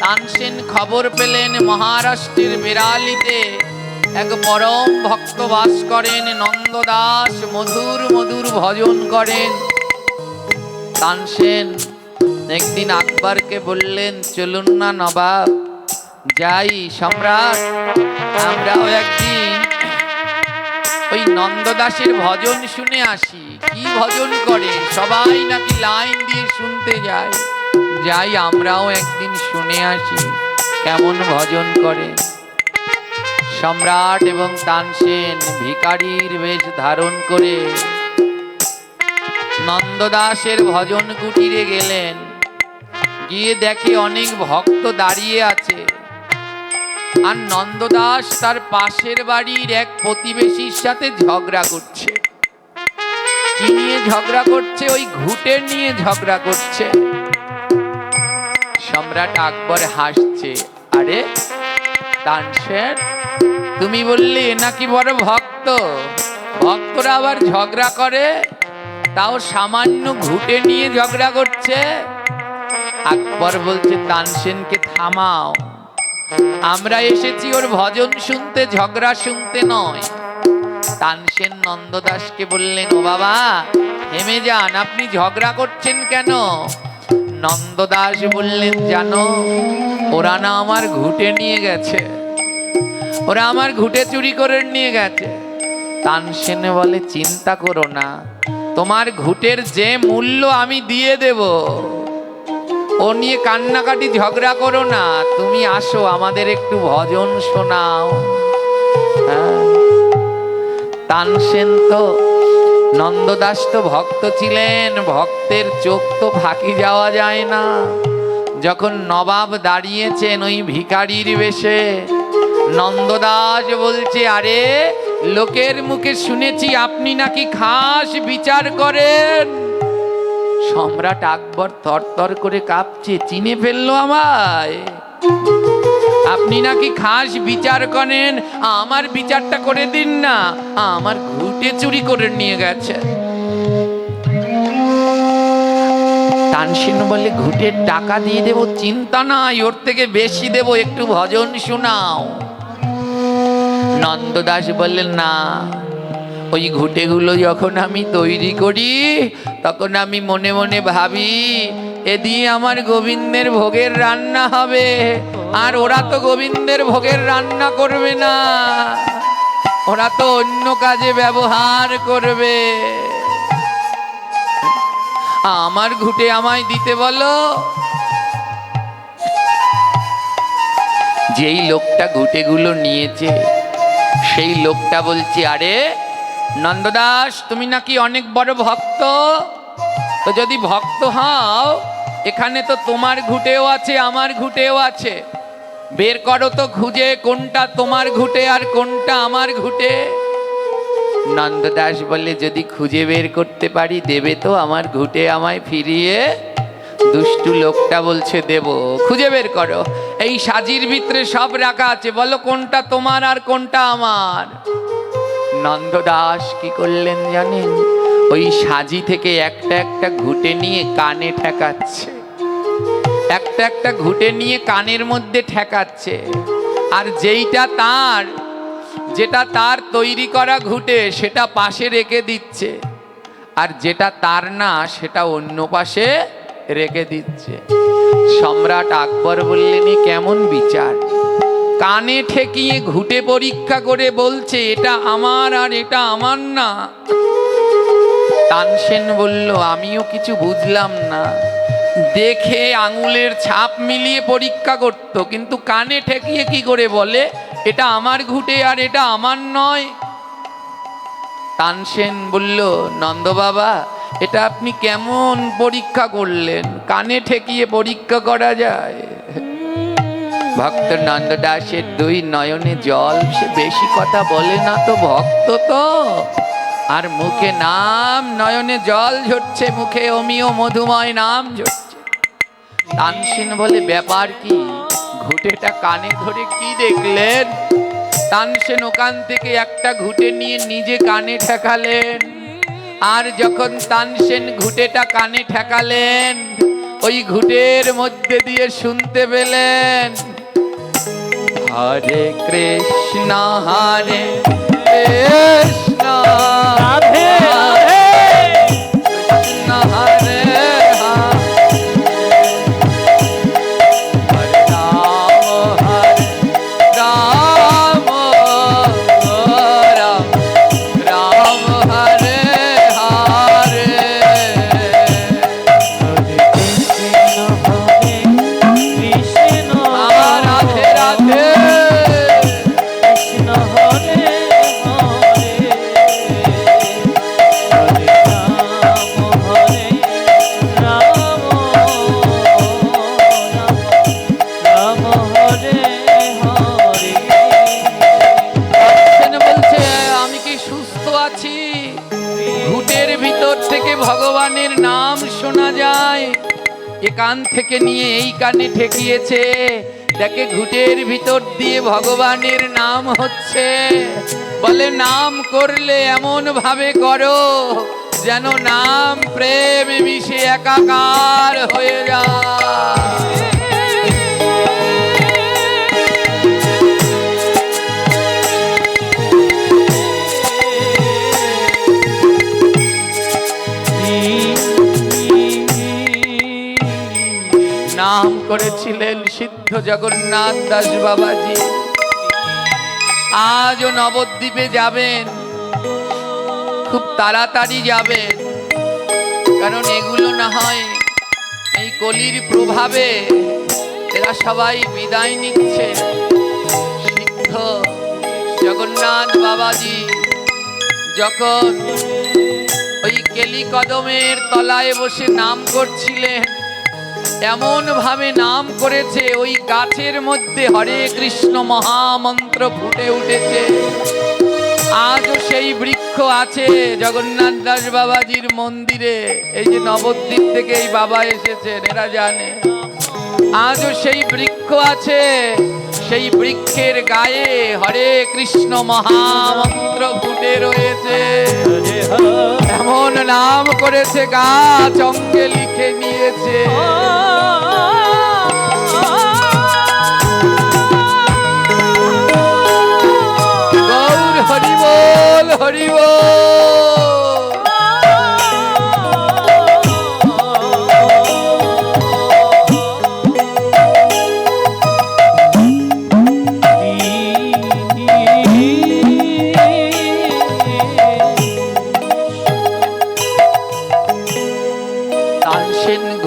তানসেন খবর পেলেন মহারাষ্ট্রের বেরালিতে এক পরম ভক্ত বাস করেন, নন্দদাস মধুর মধুর ভজন করেন। তানসেন একদিন আকবরকে বললেন, চলুন না নবাব, যাই সম্রাট, আমরাও একদিন ওই নন্দদাসের ভজন শুনে আসি। কি ভজন করে, সবাই নাকি লাইন দিয়ে শুনতে যায়। যাই আমরাও একদিন শুনে আসি কেমন ভজন করে। সম্রাট এবং তানসেন ভিখারির বেশ ধারণ করে নন্দদাসের ভজন কুটিরে গেলেন। গিয়ে দেখে অনেক ভক্ত দাঁড়িয়ে আছে, আর নন্দদাস তার পাশের বাড়ির এক প্রতিবেশীর সাথে ঝগড়া করছে। কি নিয়ে ঝগড়া করছে? ওই ঘুটে নিয়ে ঝগড়া করছে। সম্রাট আকবর হাসছে, আরে তানসেন, তুমি বললে এ নাকি বড় ভক্ত, ভক্তরা আবার ঝগড়া করে, তাও সামান্য ঘুটে নিয়ে ঝগড়া করছে। আকবর বলছে, তানসেনকে থামাও, আমরা এসেছি ওর ভজন শুনতে, ঝগড়া শুনতে নয়। তানসেন নন্দদাসকে বললেন, ও বাবা থেমে যান, আপনি ঝগড়া করছেন কেন? নন্দদাস বললেন, জানো, ওরা না আমার ঘুঁটে নিয়ে গেছে, ওরা আমার ঘুঁটে চুরি করে নিয়ে গেছে। তানসেন বলে, চিন্তা করো না, তোমার ঘুঁটের যে মূল্য আমি দিয়ে দেব, ও নিয়ে কান্নাকাটি ঝগড়া করো না, তুমি আসো, আমাদের একটু ভজন শোনাও। হ্যাঁ, তানসেন তো, নন্দদাস তো ভক্ত ছিলেন, ভক্তের চোখ তো ফাঁকি যাওয়া যায় না। যখন নবাব দাঁড়িয়েছেন ওই ভিখারির বেশে, নন্দদাস বলছে, আরে লোকের মুখে শুনেছি আপনি নাকি খাস বিচার করেন। সম্রাট আকবর থরথর করে কাঁপছে, চিনে ফেললো আমায়, আপনি নাকি খাস বিচার করেন, আমার বিচারটা করে দিন না, আমার ঘুঁটে চুরি করে নিয়ে গেছে। তানসেন বলে, ঘুঁটের টাকা দিয়ে দেবো, চিন্তা নাই, ওর থেকে বেশি দেবো, একটু ভজন শোনাও। নন্দদাস বললেন, না, ওই ঘুঁটেগুলো যখন আমি তৈরি করি তখন আমি মনে মনে ভাবি এ দিয়ে আমার গোবিন্দের ভোগের রান্না হবে, আর ওরা তো গোবিন্দের ভোগের রান্না করবে না, ওরা তো অন্য কাজে ব্যবহার করবে। আমার ঘুঁটে আমায় দিতে বলো। যেই লোকটা ঘুঁটেগুলো নিয়েছে সেই লোকটা বলছে, আরে নন্দদাস, তুমি নাকি অনেক বড় ভক্ত, তো যদি ভক্ত হও, এখানে তো তোমার ঘুঁটেও আছে, আমার ঘুঁটেও আছে, বের করো তো খুঁজে কোনটা তোমার ঘুঁটে আর কোনটা আমার ঘুঁটে। নন্দদাস বলে, যদি খুঁজে বের করতে পারি দেবে তো আমার ঘুঁটে আমায় ফিরিয়ে? দুষ্টু লোকটা বলছে, দেব, খুঁজে বের করো, এই সাজির ভিতরে সব রাখা আছে, বলো কোনটা তোমার আর কোনটা আমার। নন্দদাস কি করলেন জানেন? ওই সাজি থেকে একটা একটা ঘুঁটে নিয়ে কানে ঠেকাচ্ছে, একটা একটা ঘুঁটে নিয়ে কানের মধ্যে ঠেকাচ্ছে, আর যেটা তার তৈরি করা ঘুঁটে সেটা পাশে রেখে দিচ্ছে, আর যেটা তার না সেটা অন্য পাশে রেখে দিচ্ছে। সম্রাট আকবর বললেন, কেমন বিচার? কানে ঠেকিয়ে ঘুঁটে পরীক্ষা করে বলছে এটা আমার আর এটা আমার না। তানসেন বলল, আমিও কিছু বুঝলাম না, দেখে আঙুলের ছাপ মিলিয়ে পরীক্ষা করত, কিন্তু কানে ঠেকিয়ে কি করে বলে এটা আমার ঘুঁটে আর এটা আমার নয়? তানসেন বলল, নন্দ বাবা, এটা আপনি কেমন পরীক্ষা করলেন? কানে ঠেকিয়ে পরীক্ষা করা যায়? ভক্ত নন্দদাসের দুই নয়নে জল, সে বেশি কথা বলে না তো, ভক্ত তো, আর মুখে নাম, নয়নে জল ঝরছে, মুখে অমিয় মধুময় নাম ঝরছে। তানসেন বলে, ব্যাপার কি? ঘুঁটেটা কানে ধরে কি দেখলেন? তানসেন ওখান থেকে একটা ঘুঁটে নিয়ে নিজে কানে ঠেকালেন, আর যখন তানসেন ঘুঁটেটা কানে ঠেকালেন, ওই ঘুঁটের মধ্যে দিয়ে শুনতে পেলেন, হরে কৃষ্ণ হরে কৃষ্ণ
রাধে রাধে,
কৃষ্ণ হরে হরে রাম রাম রাম হরে হরে।
কৃষ্ণ
রাধে রাধে।
কৃষ্ণ হরে হরে, হরে রাম হরে রাম, রাম হরে হরে।
তানসেন বলছে, আমি কি সুস্থ আছি? ঘুঁটের ভিতর থেকে ভগবানের নাম শোনা যায়, এ কান থেকে নিয়ে এই কানে ঠেকিয়েছে, দেখে ঘুঁটের ভিতর দিয়ে ভগবানের নাম হচ্ছে। বলে, নাম করলে এমন ভাবে করো যেন নাম প্রেম মিশে একাকার হয়ে যায়। করেছিলেন সিদ্ধ জগন্নাথ দাস বাবাজি। আজও নবদ্বীপে যাবেন, খুব তাড়াতাড়ি যাবেন, কারণ এগুলো না হয় এই কলির প্রভাবে এরা সবাই বিদায় নিচ্ছে। সিদ্ধ জগন্নাথ বাবাজি যখন ওই কেলি কদমের তলায় বসে নাম করছিলেন, এমন ভাবে নাম করেছে ওই গাছের মধ্যে হরে কৃষ্ণ মহামন্ত্র ফুটে উঠেছে। আজও সেই বৃক্ষ আছে জগন্নাথ দাস বাবাজির মন্দিরে। এই যে নবদ্বীপ থেকে এই বাবা এসেছেন, এরা জানে আজও সেই বৃক্ষ আছে। সেই বৃক্ষের গায়ে হরে কৃষ্ণ মহামন্ত্র ফুটে রয়েছে। এমন নাম করেছে, গাছ অঙ্গে লিখে নিয়েছে। গৌর হরি বল, হরি বল।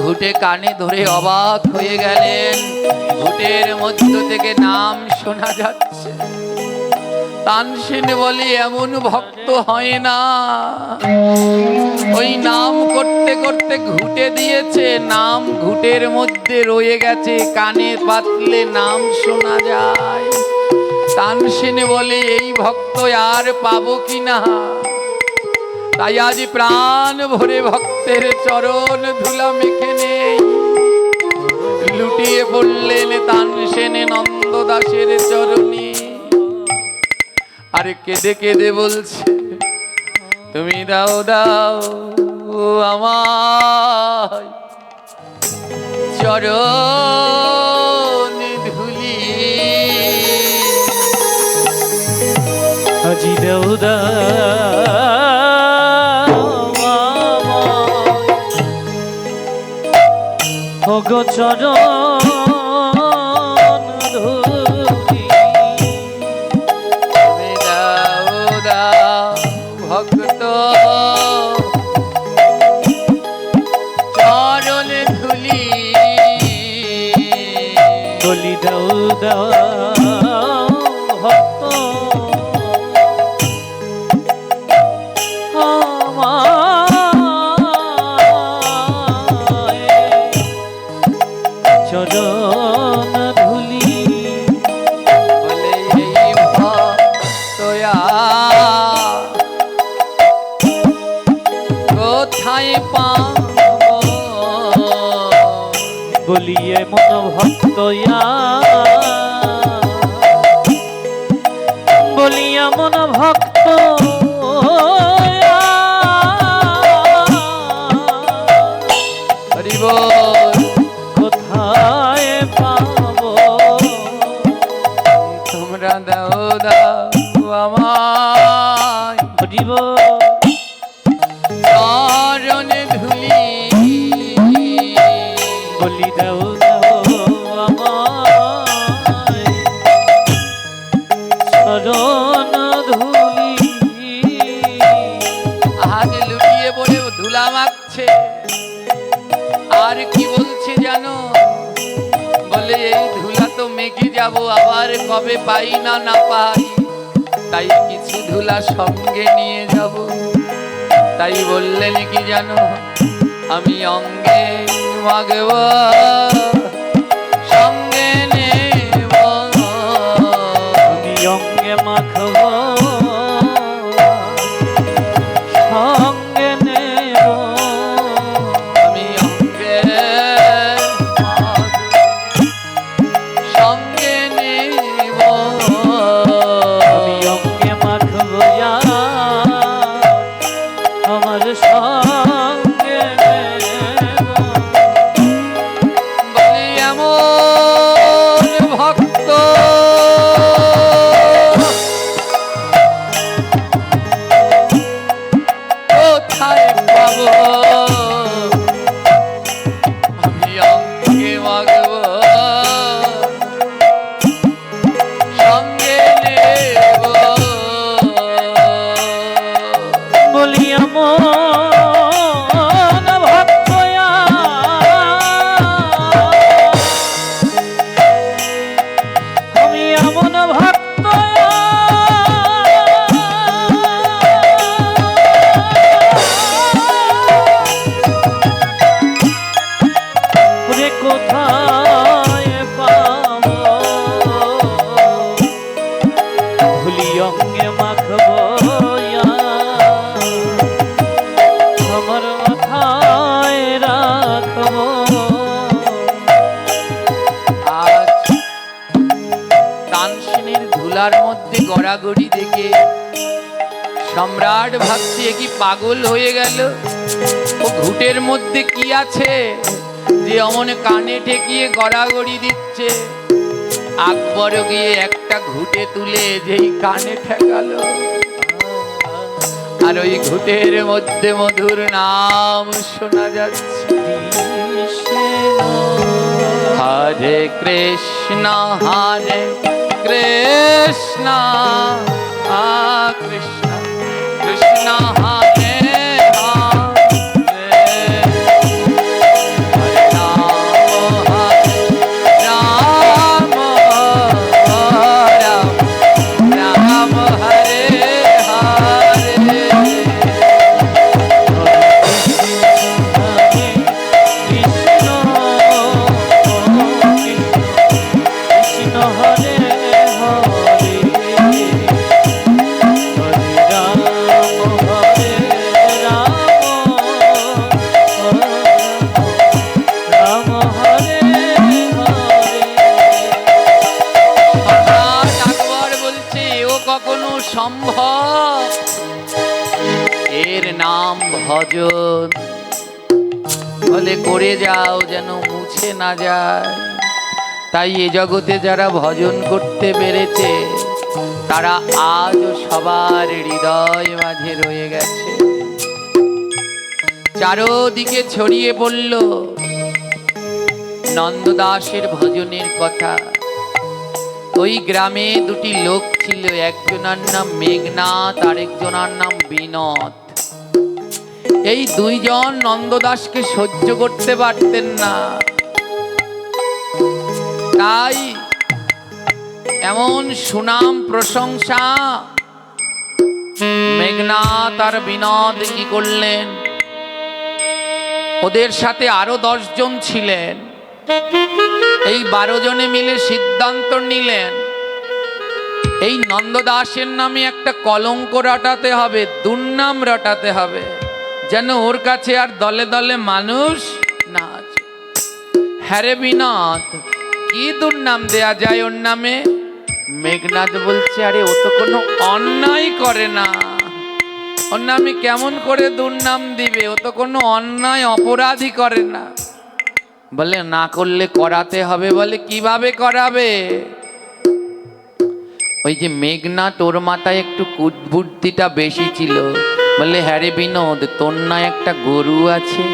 ঘুটে কানে ধরে অবাক হয়ে গেলেন। ঘুটের মধ্য থেকে নাম শোনা যাচ্ছে। তানসেন বলে, এমন ভক্ত হয় না। ওই নাম করতে করতে ঘুটে দিয়েছে, নাম ঘুটের মধ্যে রয়ে গেছে, কানে পাতলে নাম শোনা যায়। তানসেন বলে, এই ভক্ত আর পাবো কিনা। তাই আজ প্রাণ ভরে ভক্তের চরণ ধুলা মেখে নেই। লুটিয়ে পড়লেন তানসেন নন্দ দাসের চরণে। আরে কেঁদে কেঁদে বলছে, তুমি দাও দাও আমায় চরণ ধুলি।
আজি দাও দাও গো চরণ ধুলি।
তুমি দাও দাও ভক্ত চরণ ধুলি।
বলি দাও দাও ভক্ত চরণ ধুলি।
বলে এই ভক্তয়া কোথায় পাবো।
বলিয়ে মন ভক্তয়া বলিয়া মন ভক্ত
হরি বল।
কোথায় পাবো।
তোমরা দাও দাও আমায়
হরিব
চরণ ধুলি।
বলি দাও দাও আমায় চরণ ধুলি।
আজ লুটিয়ে পড়ে ধুলা মাখছে। আর কি বলছে জানো, বলে এই ধুলা তো মেখে যাব, আবার কবে পাই না না পাই, তাই কিছু ধুলা সঙ্গে নিয়ে যাব। তাই বললেন কি জানো, আমি অঙ্গে মাগব সঙ্গে নেব।
আমি অঙ্গে মাখব সঙ্গে নেব।
আমি অঙ্গে সঙ্গে নেব।
আমি অঙ্গে মাখব আমার সঙ্গে নেব।
বলি এমন ভক্ত কোথায় পাবো। আমি অঙ্গে মাগব গড়াগড়ি দেখে সম্রাট ভাবছে এ কি পাগল হয়ে গেল, ও ঘুটের মধ্যে কি আছে যে অমন কানে ঠেকিয়ে গড়াগড়ি দিচ্ছে। আকবর গিয়ে একটা ঘুটে তুলে যেই কানে ঠেকালো, আর ওই ঘুটের মধ্যে মধুর নাম শোনা যাচ্ছে, হরে কৃষ্ণ কৃষ্ণ কৃষ্ণ কৃষ্ণ হরে হরে, হরে রাম রাম রাম হরে হরে। সম্ভব, এর নাম ভজন, বলে করে যাও যেন মুছে না যায়। তাই এ জগতে যারা ভজন করতে পেরেছে তারা আজও সবার হৃদয় মাঝে রয়ে গেছে। চারদিকে ছড়িয়ে পড়ল নন্দদাসের ভজনের কথা। ওই গ্রামে দুটি লোক ছিল, একজনের নাম মেঘনাথ আর একজনের নাম বিনোদ। এই দুইজন নন্দদাসকে সহ্য করতে পারতেন না, তাই এমন সুনাম প্রশংসা মেঘনাথ আর বিনোদ কি করলেন, ওদের সাথে আরো 10 জন ছিলেন। এই 12 জনে মিলে সিদ্ধান্ত নিলেন এই নন্দদাসের নামে একটা কলঙ্ক রটাতে হবে, দুর্নাম রটাতে হবে, যেন ওর কাছে আর দলে দলে মানুষ না আছে। হ্যাঁ রে বিনোদ, কি দুর্নাম দেয়া যায় ওর নামে? মেঘনাথ বলছে, আরে ও তো কোনো অন্যায় করে না, ওর নামে কেমন করে দুর্নাম দিবে? ও তো কোনো অন্যায় অপরাধী করে না। বলে না করলে করাতে হবে। বলে কিভাবে করাবে? ওই যে মেঘনাথ, ওর মাথায় একটু কুটবুদ্ধিটা বেশি ছিল। বলে হ্যাঁ রে বিনোদ, তোর না একটা গরু আছে?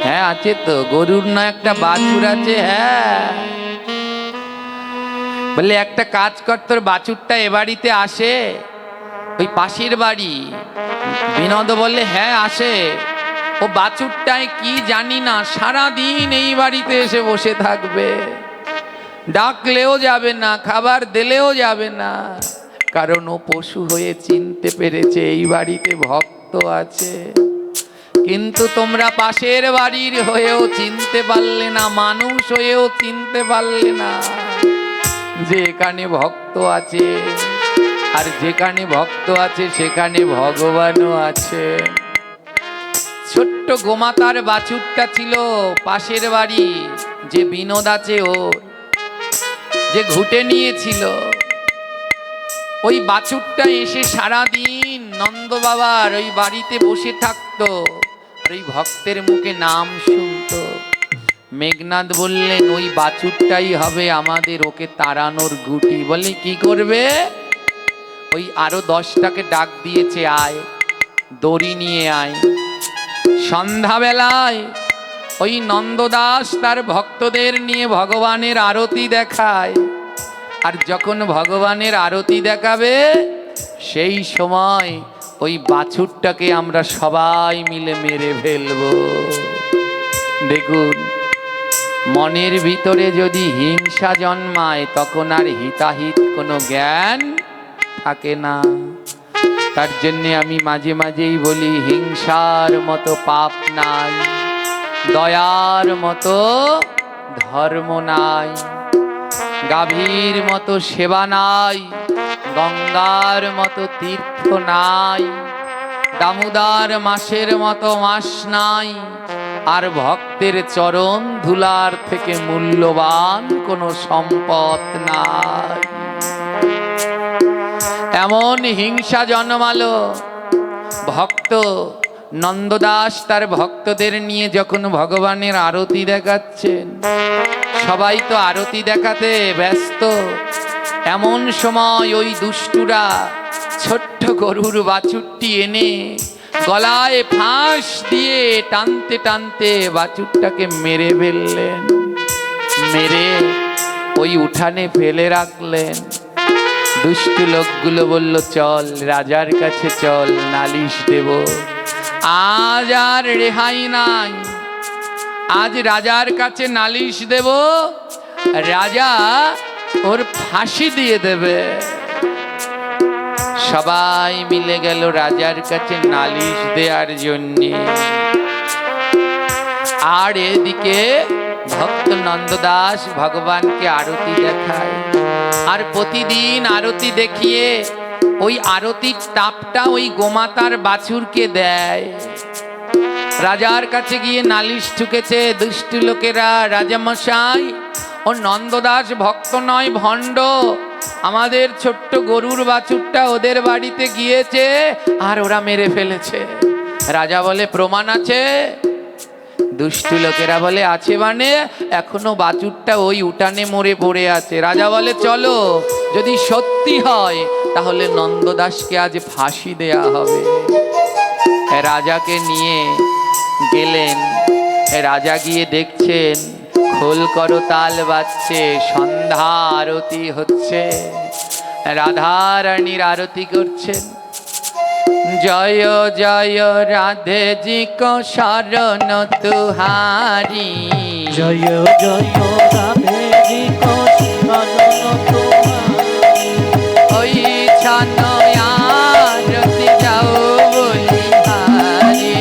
হ্যাঁ আছে তো। গরুর না একটা বাছুর আছে? হ্যাঁ। বলে একটা কাজ কর, তোর বাছুরটা এ বাড়িতে আসে, ওই পাশের বাড়ি। বিনোদ বলে হ্যাঁ আসে। ও বাছুরটায় কি জানি না, সারাদিন এই বাড়িতে এসে বসে থাকবে, ডাকলেও যাবে না, খাবার দিলেও যাবে না, কারণ ও পশু হয়ে চিনতে পেরেছে এই বাড়িতে ভক্ত আছে। কিন্তু তোমরা পাশের বাড়ির হয়েও চিনতে পারলে না, মানুষ হয়েও চিনতে পারলে না যে এখানে ভক্ত আছে, আর যেখানে ভক্ত আছে সেখানে ভগবানও আছে। ছোট্ট গোমাতার বাছুরটা ছিল পাশের বাড়ি, যে বিনোদ আছে ওর, যে ঘুটে নিয়েছিল, ওই বাছুরটা এসে সারাদিন নন্দ বাবার ওই বাড়িতে বসে থাকতো, আর ওই ভক্তের মুখে নাম শুনতো। মেঘনাথ বললেন ওই বাছুরটাই হবে আমাদের, ওকে তাড়ানোর গুটি। বলে কি করবে? ওই আরো 10টাকে ডাক দিয়েছে, আয় দড়ি নিয়ে আয়। সন্ধ্যাবেলায় ওই নন্দদাস তার ভক্তদের নিয়ে ভগবানের আরতি দেখায়, আর যখন ভগবানের আরতি দেখাবে সেই সময় ওই বাছুরটাকে আমরা সবাই মিলে মেরে ফেলবো। দেখুন, মনের ভিতরে যদি হিংসা জন্মায় তখন আর হিতাহিত কোনো জ্ঞান থাকে না। তার জন্য আমি মাঝে মাঝেই বলি, হিংসার মতো পাপ নাই, দয়ার মতো ধর্ম নাই, গাভীর মতো সেবা নাই, গঙ্গার মতো তীর্থ নাই, দামোদর মাসের মতো মাস নাই, আর ভক্তের চরণ ধুলার থেকে মূল্যবান কোনো সম্পদ নাই। এমন হিংসা জন্মালো। ভক্ত নন্দদাস তার ভক্তদের নিয়ে যখন ভগবানের আরতি দেখাচ্ছেন, সবাই তো আরতি দেখাতে ব্যস্ত, এমন সময় ওই দুষ্টুরা ছোট্ট গরুর বাছুরটি এনে গলায় ফাঁস দিয়ে টানতে টানতে বাছুরটাকে মেরে ফেললেন। মেরে ওই উঠানে ফেলে রাখলেন। দুষ্টু লোকগুলো বলল, চল রাজার কাছে চল, নালিশ দেব। আজ আর রেহাই নাই, আজ রাজার কাছে নালিশ দেব, রাজা ওর ফাঁসি দিয়ে দেবে। সবাই মিলে গেল রাজার কাছে নালিশ দেওয়ার জন্যে। আর এদিকে ভক্ত নন্দদাস ভগবানকে আরতি দেখায়। আর প্রতিদিন আরতি দেখিয়ে ওই আরতির তাপটা ওই গোমাতার বাছুরকে দেয়। রাজার কাছে গিয়ে নালিশ ঠুকেছে দুষ্টু লোকেরা, রাজামশাই ও নন্দদাস ভক্ত নয়, ভণ্ড। আমাদের ছোট্ট গরুর বাছুরটা ওদের বাড়িতে গিয়েছে আর ওরা মেরে ফেলেছে। রাজা বলে, প্রমাণ আছে? দুষ্টু লোকেরা বলে, আছে মানে? এখনো বাছুরটা ওই উঠানে মরে পড়ে আছে। রাজা বলে, চলো, যদি সত্যি হয় তাহলে নন্দদাসকে আজ ফাঁসি দেয়া হবে। রাজাকে নিয়ে গেলেন। রাজা গিয়ে দেখছেন খোল করতাল বাজছে, সন্ধ্যা আরতি হচ্ছে, রাধারানীর আরতি করছেন। জয় জয় রাধে জি কো শরণ তুহারি,
জয় জয় রাধে জি কো শরণ তুহারি।
ওই ছানো আরতি যাও বলিহারি,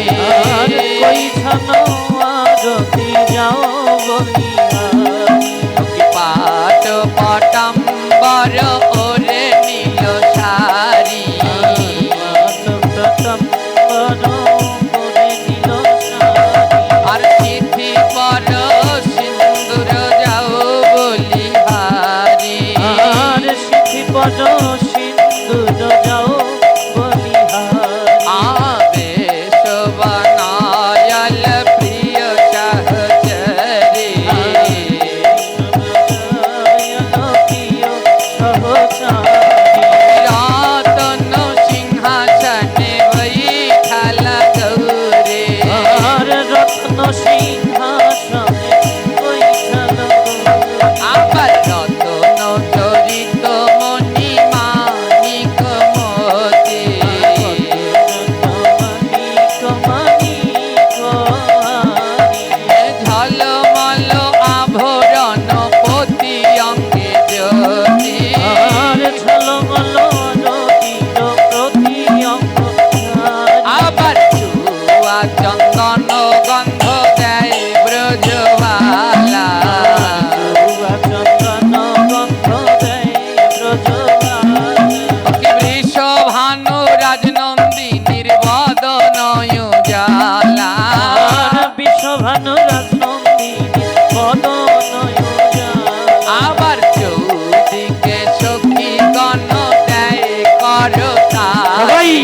ওই ছানো আরতি যাও বলিহারি।
পাট পটম্বর ওরে নীল সারি, আর চিঠি পর সিন্দুর যাও বলিহারি,
আর চিঠি পর সিন্দুর যাও বলিহারি।
আবেশ বনায়ল প্রিয় সহচরে, রতন সিংহাসনে বৈঠাল গৌরে,
রত্ন সিংহাসনে বৈঠাল
আবার রতন চরিত মণি মানিক মতি, ঝলমল আভরণ পতি অঙ্গে জ্যোতি, আবার চুয়া চন্দন গন্ধ দেয় ব্রজবালা, বৃষভানু রাজনন্দিনীর বদন উজালা,
বিশ্বভানু রাজনন্দিনী বদন
আবার চৌদিকে সখী গণ দেয় করতালি,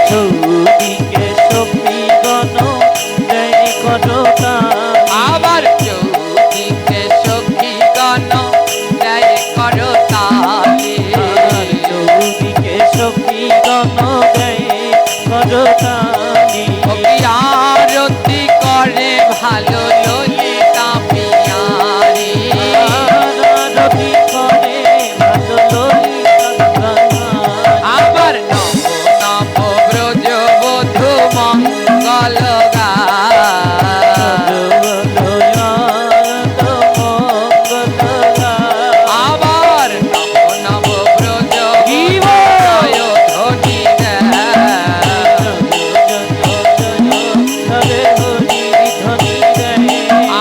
চৌদিকে সখী গণ দেয় করতালি,
আবার চৌদিকে সখী গণ দেয় করতালি,
চৌদিকে সখী গণ দেয় করতালি।
আরতি করে ভালো ললিতা পিয়ারি,
আরতি করে ভালো ললিতা পিয়ারি,
আবার নব নব ব্রজবধূ মঙ্গল গায়, আবার নব নব ব্রজবধূ ধ্বনি দেয়,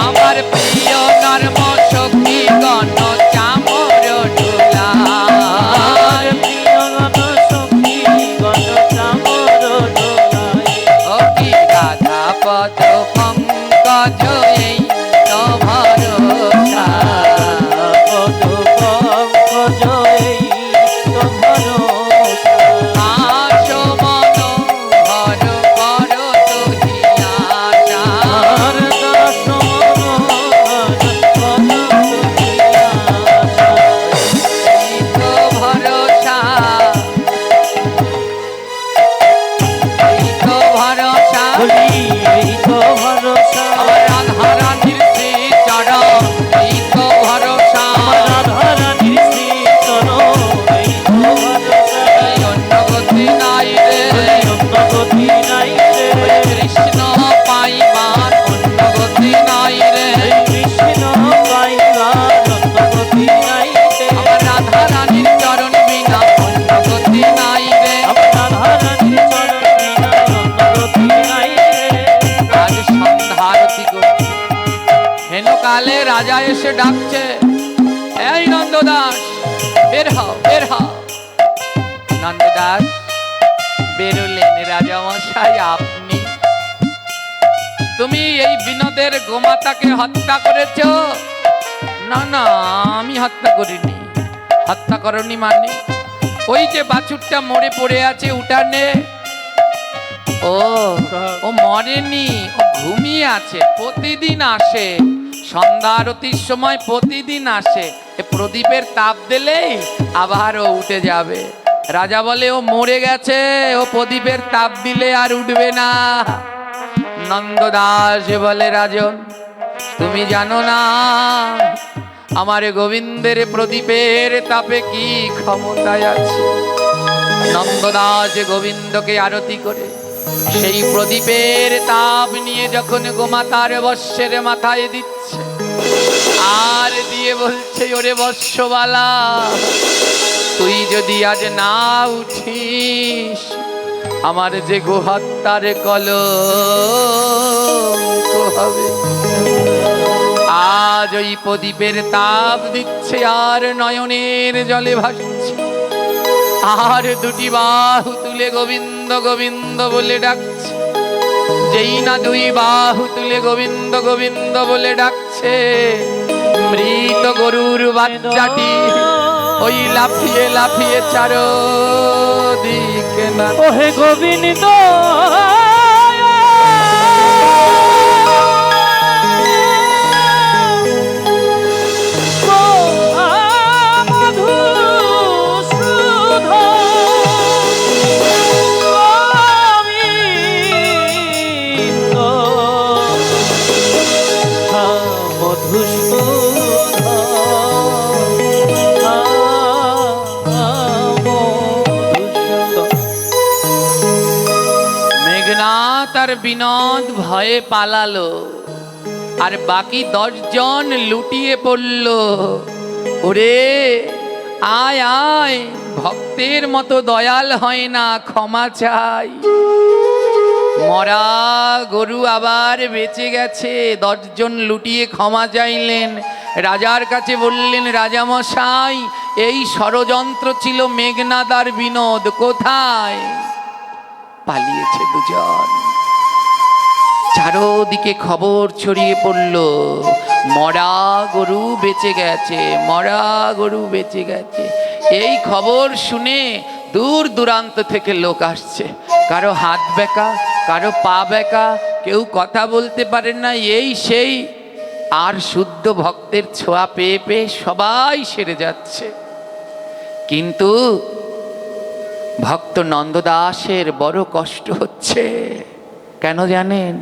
আমার প্রিয় নর্ম সখী গণ চামর ডোলায়, অকি রাধা পদ পঙ্কজ এই তো ভরসা, সকালে রাজা এসে ডাকছে, এই নন্দদাস বের হও বের হও। নন্দদাস বেরোলেন। রাজা মশাই আপনি? তুমি এই বিনোদের গোমাতাকে হত্যা করেছ? না না, আমি হত্যা করিনি। হত্যা করনি মানে? ওই যে বাছুরটা মরে পড়ে আছে উঠানে, ও ও মরেনি, ও ঘুমিয়ে আছে। প্রতিদিন আসে সন্ধ্যা আরতির সময়, প্রতিদিন আসে। এ প্রদীপের তাপ দিলেই আবার ও উঠে যাবে। রাজা বলে ও মরে গেছে, ও প্রদীপের তাপ দিলে আর উঠবে না। নন্দদাস বলে রাজন, তুমি জানো না আমার গোবিন্দের প্রদীপের তাপে কি ক্ষমতায় আছে। নন্দদাস গোবিন্দকে আরতি করে সেই প্রদীপের তাপ নিয়ে যখন গোমাতার বৎসের মাথায় দিচ্ছে, আর দিয়ে বলছে, ওরে বৎসবালা, তুই যদি আজ না উঠিস আমার যে গোহত্যার কলঙ্ক হবে। আজ ওই প্রদীপের তাপ দিচ্ছে আর নয়নের জলে ভাসছে, আর দুটি বাহু তুলে গোবিন্দ গোবিন্দ বলে ডাকছে। যেই না দুই বাহু তুলে গোবিন্দ গোবিন্দ বলে ডাকছে, মৃত গরুর বাচ্চাটি ওই লাফিয়ে লাফিয়ে চারদিকে না।
ওহে গোবিন্দ
তার বিনোদ ভয়ে পালালো, আর বাকি 10 জন লুটিয়ে পড়ল। ওরে আয় আয়, ভক্তের মতো দয়াল হয় না, ক্ষমা চাই। মরা গরু আবার বেঁচে গেছে। 10 জন লুটিয়ে ক্ষমা চাইলেন। রাজার কাছে বললেন, রাজামশাই এই ষড়যন্ত্র ছিল মেঘনাদ আর বিনোদ, কোথায়? পালিয়েছে দুজন। চারোদিকে খবর ছড়িয়ে পড়ল, মরা গরু বেঁচে গেছে, মরা গরু বেঁচে গেছে। এই খবর শুনে দূর দূরান্ত থেকে লোক আসছে। কারো হাত বেঁকা, কারো পা বেঁকা, কেউ কথা বলতে পারে না, এই সেই। আর শুদ্ধ ভক্তের ছোঁয়া পেয়ে পেয়ে সবাই সেরে যাচ্ছে। কিন্তু ভক্ত নন্দদাসের বড় কষ্ট হচ্ছে। কেন জানেন?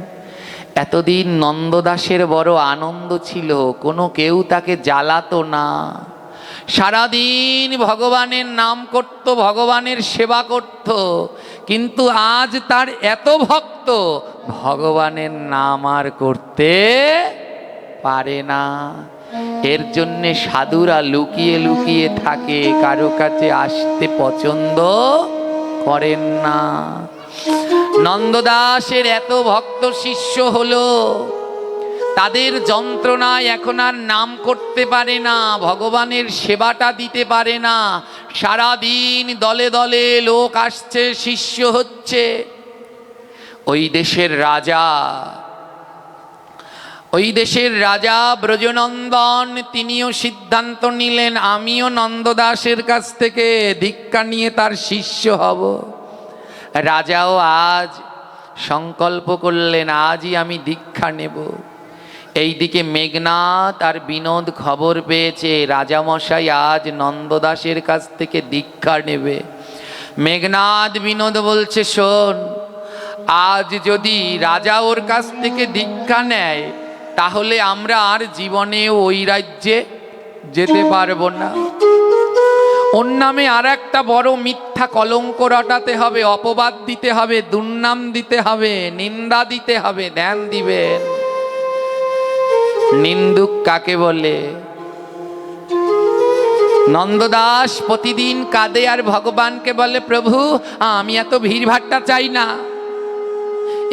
এতদিন নন্দদাসের বড় আনন্দ ছিল, কোনো কেউ তাকে জ্বালাতো না। সারাদিন ভগবানের নাম করত, ভগবানের সেবা করত। কিন্তু আজ তার এত ভক্ত, ভগবানের নাম আর করতে পারে না। এর জন্যে সাধুরা লুকিয়ে লুকিয়ে থাকে, কারো কাছে আসতে পছন্দ করেন না। নন্দদাসের এত ভক্ত শিষ্য হলো, তাদের যন্ত্রণায় এখন আর নাম করতে পারে না, ভগবানের সেবাটা দিতে পারে না। সারাদিন দলে দলে লোক আসছে, শিষ্য হচ্ছে। ওই দেশের রাজা ব্রজনন্দন, তিনিও সিদ্ধান্ত নিলেন, আমিও নন্দদাসের কাছ থেকে দীক্ষা নিয়ে তার শিষ্য হব। রাজাও আজ সংকল্প করলেন, আজই আমি দীক্ষা নেব। এইদিকে মেঘনাদ আর বিনোদ খবর পেয়েছে রাজামশাই আজ নন্দদাসের কাছ থেকে দীক্ষা নেবে। মেঘনাদ বিনোদ বলছে, শোন, আজ যদি রাজা ওর কাছ থেকে দীক্ষা নেয়, তাহলে আমরা আর জীবনে ওই রাজ্যে যেতে পারবো না। ওর নামে আর একটা বড় মিথ্যা কলঙ্ক রটাতে হবে, অপবাদ দিতে হবে, দুর্নাম দিতে হবে, নিন্দা দিতে হবে। ধ্যান দিবেন, নিন্দুক কাকে বলে? নন্দদাস প্রতিদিন কাঁদে আর ভগবানকে বলে, প্রভু আমি এত ভিড়ভাট্টা চাই না,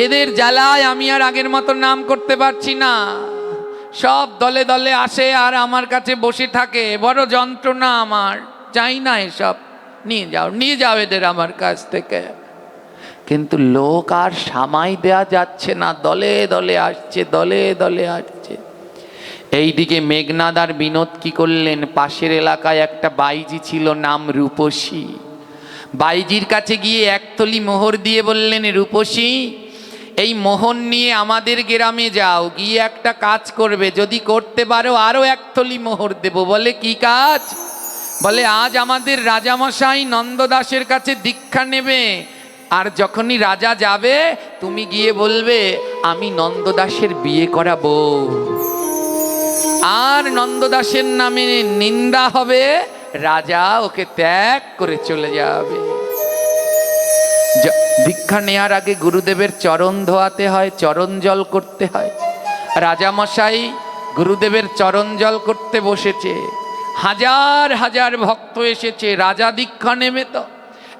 এদের জ্বালায় আমি আর আগের মতো নাম করতে পারছি না। সব দলে দলে আসে আর আমার কাছে বসে থাকে, বড় যন্ত্রণা আমার, চাই না এসব, নিয়ে যাও এদের আমার কাছ থেকে। কিন্তু লোক আর সামাই দেয়া যাচ্ছে না, দলে দলে আসছে, দলে দলে আসছে। এইদিকে মেঘনাদ আর বিনোদ কি করলেন, পাশের এলাকায় একটা বাইজি ছিল নাম রূপসী। বাইজির কাছে গিয়ে একথলি মোহর দিয়ে বললেন, রূপসী এই মোহর নিয়ে আমাদের গ্রামে যাও, গিয়ে একটা কাজ করবে, যদি করতে পারো আরো একথলি মোহর দেব। বলে কি কাজ? বলে আজ আমাদের রাজামশাই নন্দদাসের কাছে দীক্ষা নেবে, আর যখনই রাজা যাবে তুমি গিয়ে বলবে আমি নন্দদাসের বিয়ে করাবো, আর নন্দদাসের নামে নিন্দা হবে, রাজা ওকে ত্যাগ করে চলে যাবে। দীক্ষা নেওয়ার আগে গুরুদেবের চরণ ধোয়াতে হয়, চরণ জল করতে হয়। রাজামশাই গুরুদেবের চরণ জল করতে বসেছে, হাজার হাজার ভক্ত এসেছে, রাজা দীক্ষা নেবে তো।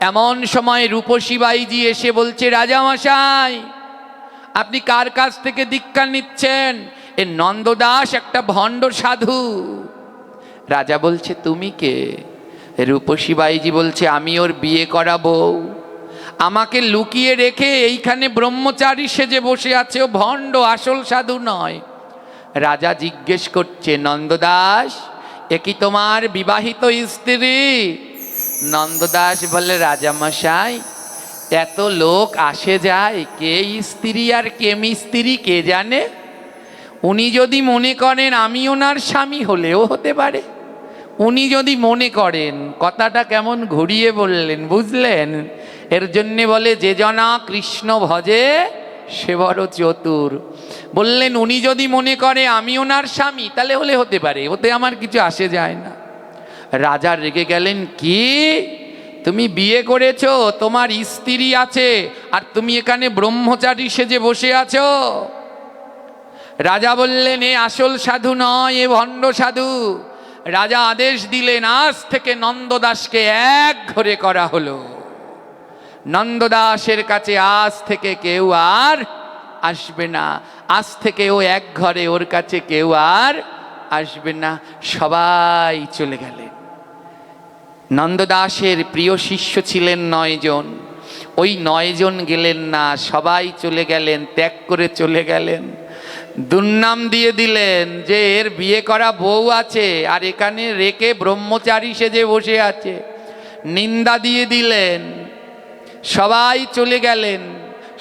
এমন সময় রূপসী বাইজি এসে বলছে, রাজামশাই আপনি কার কাছ থেকে দীক্ষা নিচ্ছেন? এ নন্দদাস একটা ভণ্ড সাধু। রাজা বলছে তুমি কে? রূপসী বাইজি বলছে আমি ওর বিয়ে করাবো, আমাকে লুকিয়ে রেখে এইখানে ব্রহ্মচারী সেজে বসে আছে, ও ভণ্ড, আসল সাধু নয়। রাজা জিজ্ঞেস করছে, নন্দদাস এ কি তোমার বিবাহিত স্ত্রী? নন্দদাস বলে, রাজামশাই এত লোক আসে যায়, কে স্ত্রী আর কে মিস্ত্রি কে জানে। উনি যদি মনে করেন আমি ওনার স্বামী, হলেও হতে পারে। উনি যদি মনে করেন, কথাটা কেমন ঘুরিয়ে বললেন বুঝলেন? এর জন্যে বলে যে জনা কৃষ্ণ ভজে সে বড় চতুর। বললেন উনি যদি মনে করে আমি ওনার স্বামী, তাহলে হলে হতে পারে, ওতে আমার কিছু আসে যায় না। রাজা রেগে গেলেন, কি তুমি বিয়ে করেছো, তোমার স্ত্রী আছে, আর তুমি এখানে ব্রহ্মচারী সেজে বসে আছো? রাজা বললেন এ আসল সাধু নয়, এ ভণ্ড সাধু। রাজা আদেশ দিলেন, আজ থেকে নন্দদাসকে এক ঘরে করা হলো। নন্দদাসের কাছে আজ থেকে কেউ আর আসবে না, আজ থেকে ও এক ঘরে, ওর কাছে কেউ আর আসবে না। সবাই চলে গেলেন। নন্দদাসের প্রিয় শিষ্য ছিলেন 9 জন, ওই 9 জন গেলেন না, সবাই চলে গেলেন, ত্যাগ করে চলে গেলেন। দুর্নাম দিয়ে দিলেন যে এর বিয়ে করা বউ আছে, আর এখানে রেখে ব্রহ্মচারী সেজে বসে আছে, নিন্দা দিয়ে দিলেন। সবাই চলে গেলেন।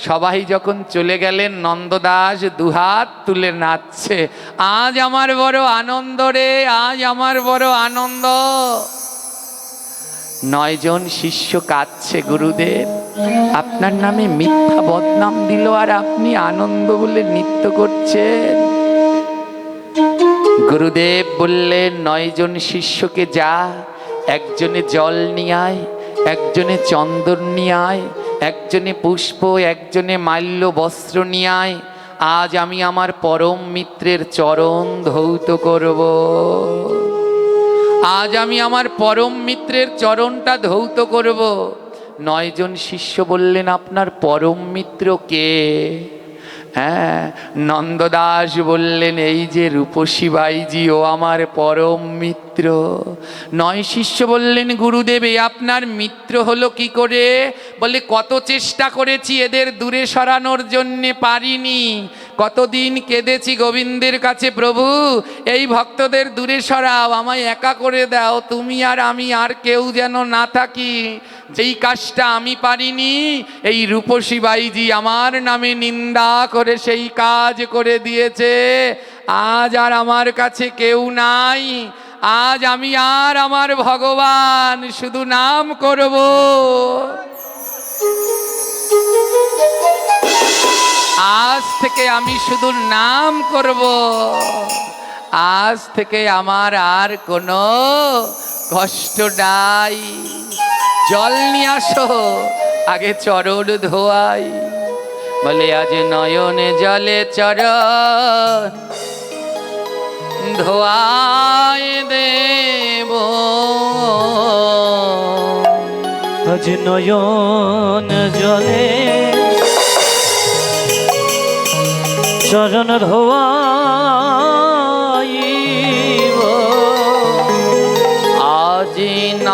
সবাই যখন চলে গেলেন, নন্দদাস দুহাত তুলে নাচছে, আজ আমার বড় আনন্দ রে, আজ আমার বড় আনন্দ। 9 জন শিষ্য কাঁদছে, গুরুদেব আপনার নামে মিথ্যা বদনাম দিল, আর আপনি আনন্দ বলে নৃত্য করছেন। গুরুদেব বললেন 9 জন শিষ্যকে যা, একজনে জল নিয়ে আয়, একজনে চন্দন নিয়ে আয়, একজনে পুষ্প, একজনে মাল্য বস্ত্র নিয়ে আয়। আজ আমি আমার পরম মিত্রের চরণ ধৌত করব, আজ আমি আমার পরম মিত্রের চরণটা ধৌত করব। 9 জন শিষ্য বললেন আপনার পরম মিত্র কে? হ্যাঁ, নন্দদাস বললেন এই যে রূপসী বাইজি, ও আমার পরম মিত্র। 9 শিষ্য বললেন গুরুদেব এ আপনার মিত্র হলো কি করে? বলে কত চেষ্টা করেছি এদের দূরে সরানোর জন্যে, পারিনি। কতদিন কেঁদেছি গোবিন্দের কাছে, প্রভু এই ভক্তদের দূরে সরাও, আমায় একা করে দাও, তুমি আর আমি আর কেউ যেন না থাকি। যেই কাজটা আমি পারিনি, এই রূপসী বাইজি আমার নামে নিন্দা করে সেই কাজ করে দিয়েছে। আজ আর আমার কাছে কেউ নাই, আজ আমি আর আমার ভগবান শুধু নাম করব। আজ থেকে আমি শুধু নাম করব, আজ থেকে আমার আর কোনো কষ্ট নাই। জল নিয়ে আসো, আগে চরণ ধোয়াই। বলে আজ নয়নে জলে চরণ ধোয়ায় দেব,
আজ নয়ন জলে চরণ ধোয়া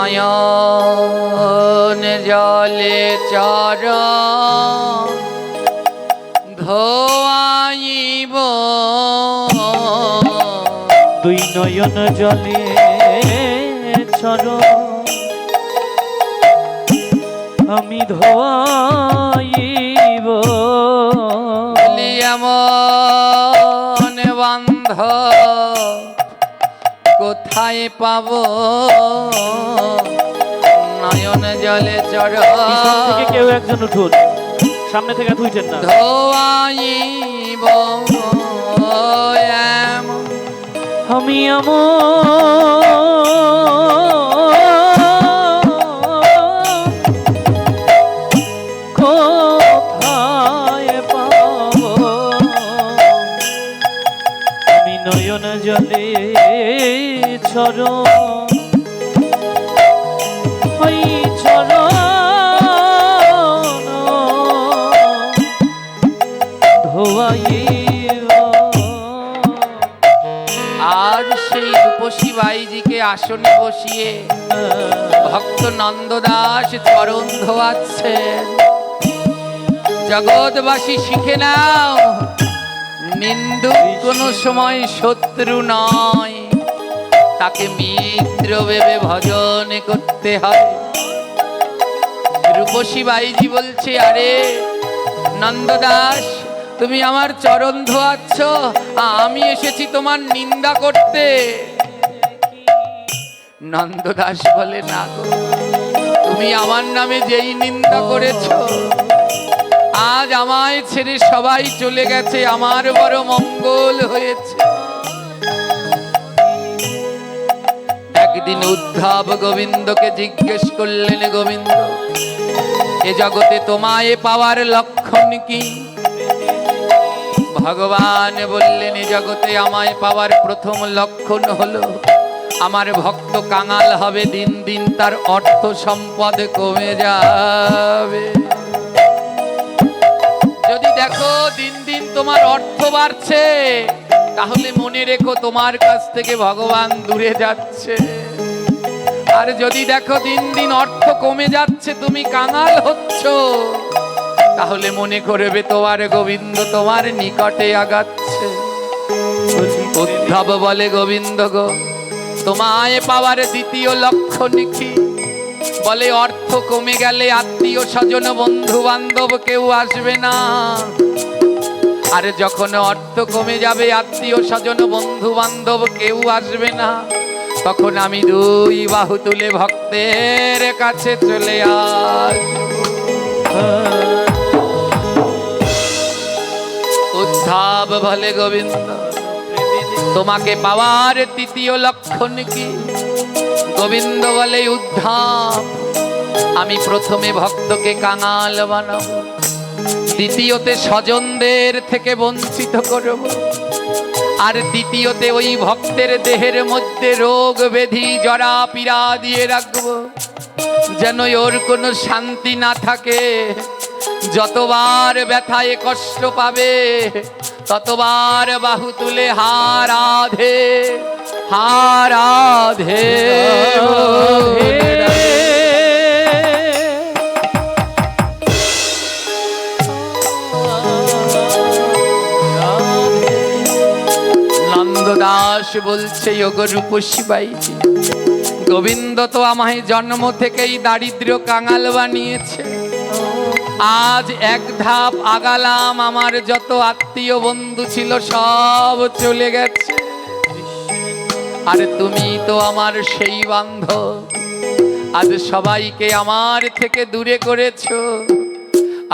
নয়ন জলে চরণ ধোয়াইব
দুই নয়ন জলে চরণ আমি ধোয়াইব
এমন বান্ধ কোথায় পাব নয়ন জলে
পিছন থেকে
চরণ
কেউ একজন উঠুন, সামনে থেকে দুইজন না।
ধোয়াইব এমন
আমি কোথায় পাব আমি নয়ন জলে চরণ ওই চরণ ধোয়াইব।
আজ সেই রূপসী বাইজিকে আসনে বসিয়ে ভক্ত নন্দদাস চরণ ধোয়াচ্ছেন। জগৎবাসী শিখে নাও, নিন্দুক কোনো সময় শত্রু নয়, তাকে মিত্র ভেবে ভজন করতে হয়। রূপসী বাইজি বলছে, আরে নন্দদাস, তুমি আমার চরণ ধোয়াচ্ছ, আমি এসেছি তোমার নিন্দা করতে। নন্দদাস বলে, না গো, তুমি আমার নামে যেই নিন্দা করেছ, আজ আমায় ছেড়ে সবাই চলে গেছে, আমার বড় মঙ্গল হয়েছে। একদিন উদ্ধব গোবিন্দকে জিজ্ঞেস করলেন, গোবিন্দ, এ জগতে তোমায় পাওয়ার লক্ষণ কি? ভগবান বললেন, এ জগতে আমায় পাওয়ার প্রথম লক্ষণ হলো আমার ভক্ত কাঙাল হবে, দিন দিন তার অর্থ সম্পদ কমে যাবে। যদি দেখো দিন দিন তোমার অর্থ বাড়ছে, তাহলে মনে রেখো তোমার কাছ থেকে ভগবান দূরে যাচ্ছে। আর যদি দেখো দিন দিন অর্থ কমে যাচ্ছে, তুমি কাঙাল হচ্ছ, তাহলে মনে করবে তোমার গোবিন্দ তোমার নিকটে আগাচ্ছে। উদ্ধব বলে, গোবিন্দ গো, তোমায় পাওয়ার দ্বিতীয় লক্ষণ কি? বলে, অর্থ কমে গেলে আত্মীয় স্বজন বন্ধু বান্ধব কেউ আসবে না। আর যখন অর্থ কমে যাবে, আত্মীয় স্বজন বন্ধু বান্ধব কেউ আসবে না, তখন আমি দুই বাহু তুলে ভক্তের কাছে চলে আসব। উদ্ধব বলে, গোবিন্দ, তোমাকে পাওয়ার তৃতীয় লক্ষণ কি? গোবিন্দ বলে, উদ্ধব, আমি প্রথমে ভক্তকে কাঙাল বানাবো, দ্বিতীয়তে স্বজনদের থেকে বঞ্চিত করব, আর দ্বিতীয়তে ওই ভক্তের দেহের মধ্যে রোগ ব্যাধি জরা পীড়া দিয়ে রাখবো, যেন ওর কোনো শান্তি না থাকে। যতবার ব্যথায় কষ্ট পাবে, ততবার বাহু তুলে হা রাধে, হা রাধে। নন্দদাস বলছে, ওগো রূপসী বাইজি, গোবিন্দ তো আমায় জন্ম থেকেই দারিদ্র কাঙাল বানিয়েছে। আজ এক ধাপ আগালাম, আমার যত আত্মীয় বন্ধু ছিল সব চলে গেছে। আর তুমি তো আমার সেই বান্ধব, আজ সবাইকে আমার থেকে দূরে করেছো,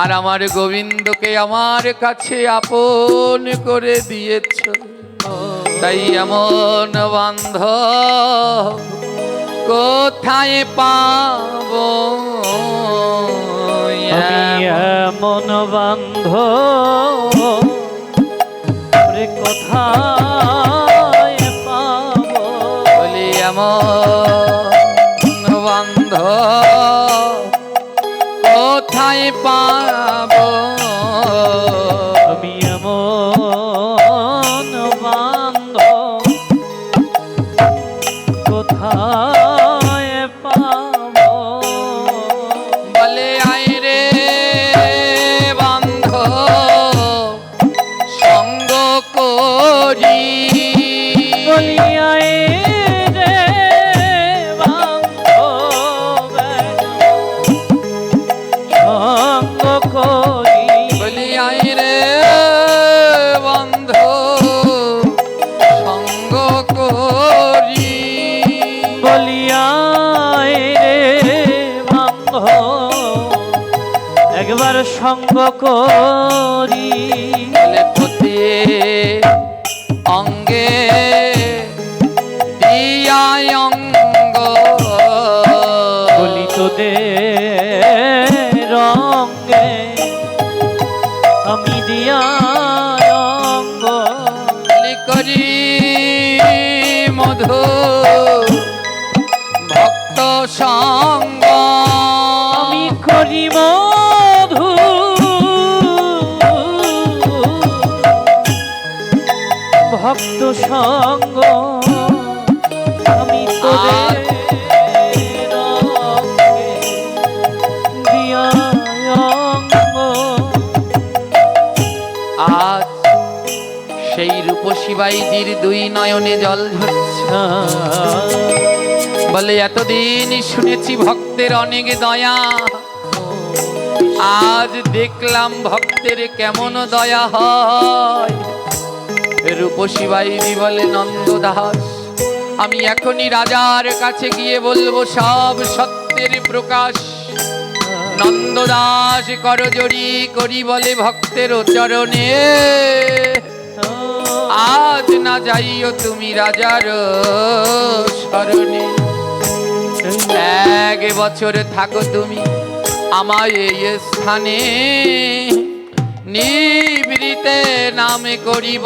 আর আমার গোবিন্দকে আমার কাছে আপন করে দিয়েছো। তাই এমন বান্ধব কোথায় পাবো?
আমি এমন বান্ধব রে কোথায় পাবো?
বলি এমন বান্ধব কোথায় পাবো?
আমি এমন বান্ধব কোথায় পাবো? সঙ্গ করি
বলে পতি অঙ্গে দিয়ায় অঙ্গ
বলি তোদের রঙ্গে আমি দিয়া অঙ্গ
বলি করি মধু ভক্ত সঙ্গ
আমি করি মধু ভক্ত সঙ্গ আমি তোদের রঙ্গে দিয়া অঙ্গ
আজ সেই রূপসী বাইজির দুই নয়নে জল ঝরছে বলে এতদিন শুনেছি ভক্তের অনেক দয়া আজ দেখলাম ভক্তের কেমন দয়া হয় রূপসী বাইজি বলে নন্দদাস আমি এখনই রাজার কাছে গিয়ে বলবো সব সত্যের প্রকাশ নন্দদাস করজড়ি করি বলে ভক্তের চরণে আজ না যাইও তুমি রাজার শরণে এক বছর থাকো তুমি আমায় এই স্থানে নিবৃতে নামে করিব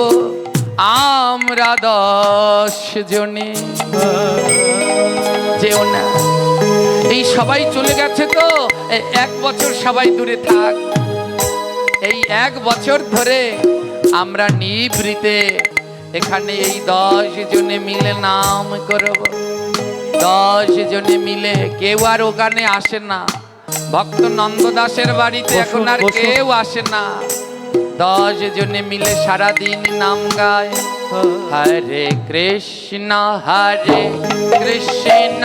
আমরা 10 জনে যেও না এই সবাই চলে গেছে তো এক বছর সবাই দূরে থাক এই এক বছর ধরে আমরা নিবৃতে এখানে এই 10 জনে মিলে নাম করব 10 জনে মিলে কেউ আর ওখানে আসে না ভক্ত নন্দদাসের বাড়িতে এখন আর কেউ আসে না 10 জনে মিলে সারা দিন নাম গায় হরে কৃষ্ণ কৃষ্ণ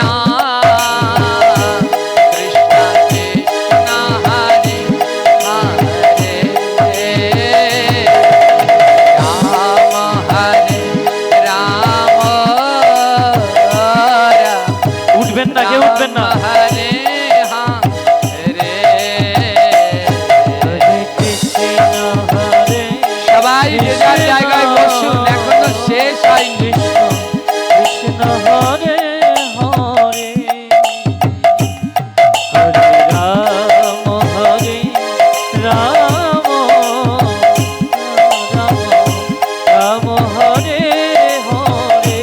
কৃষ্ণ কৃষ্ণ হরে হরে রাম হরে রাম
উঠবেন না কেউ উঠবেন না
হরে সবাই যে যার জায়গায় বসুন এখনো শেষ হয়নি
কৃষ্ণ হরে হরে হরে রাম রাম রাম হরে হরে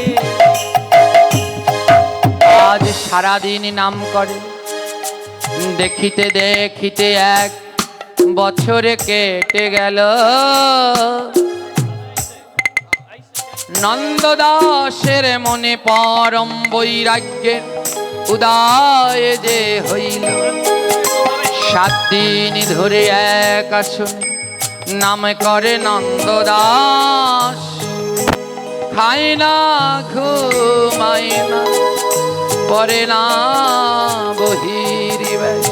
আজ সারাদিন নাম করে দেখিতে দেখিতে এক বছরে কেটে গেল নন্দদাসের মনে পরম বৈরাগ্যের উদয় যে হইল 7 দিন ধরে এক আসনে নাম করে নন্দদাস খায় না ঘুমায় না পরে না বহির্বেশ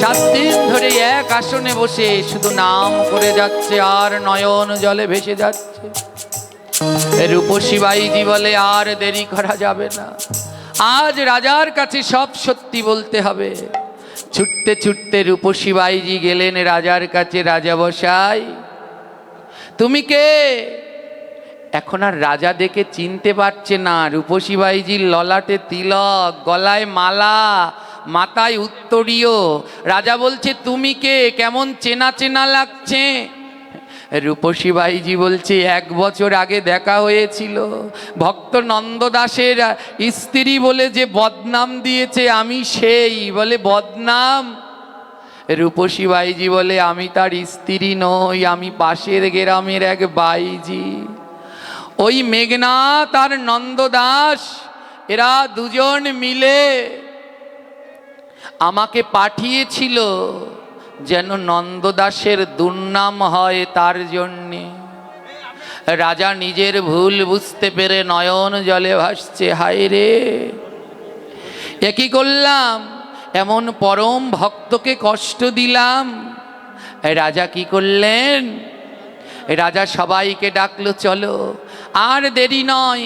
7 দিন ধরে এক আসনে বসে শুধু নাম করে যাচ্ছে আর নয়ন জলে ভেসে যাচ্ছে রূপসী বাইজি বলে আর দেরি করা যাবে না আজ রাজার কাছে সব সত্যি বলতে হবে ছুটতে ছুটতে রূপসী বাইজি গেলেন রাজার কাছে রাজা বসাই তুমি কে এখন আর রাজা দেখে চিনতে পারছে না রূপসী বাইজির ললাটে তিলক গলায় মালা মাথায় উত্তরীয় রাজা বলছে তুমি কে কেমন চেনা চেনা লাগছে রূপসী বাইজি বলছে 1 বছর আগে দেখা হয়েছিল ভক্ত নন্দদাসের স্ত্রী বলে যে বদনাম দিয়েছে আমি সেই বলে বদনাম রূপসী বাইজি বলে আমি তার স্ত্রী নই আমি পাশের গ্রামের এক বাইজি ওই মেঘনাথ আর নন্দদাস এরা দুজন মিলে আমাকে পাঠিয়েছিল যেন নন্দদাসের দুর্নাম হয় তার জন্যে রাজা নিজের ভুল বুঝতে পেরে নয়ন জলে ভাসছে হায় রে এ কি করলাম এমন পরম ভক্তকে কষ্ট দিলাম রাজা কি করলেন রাজা সবাইকে ডাকলো চলো আর দেরি নয়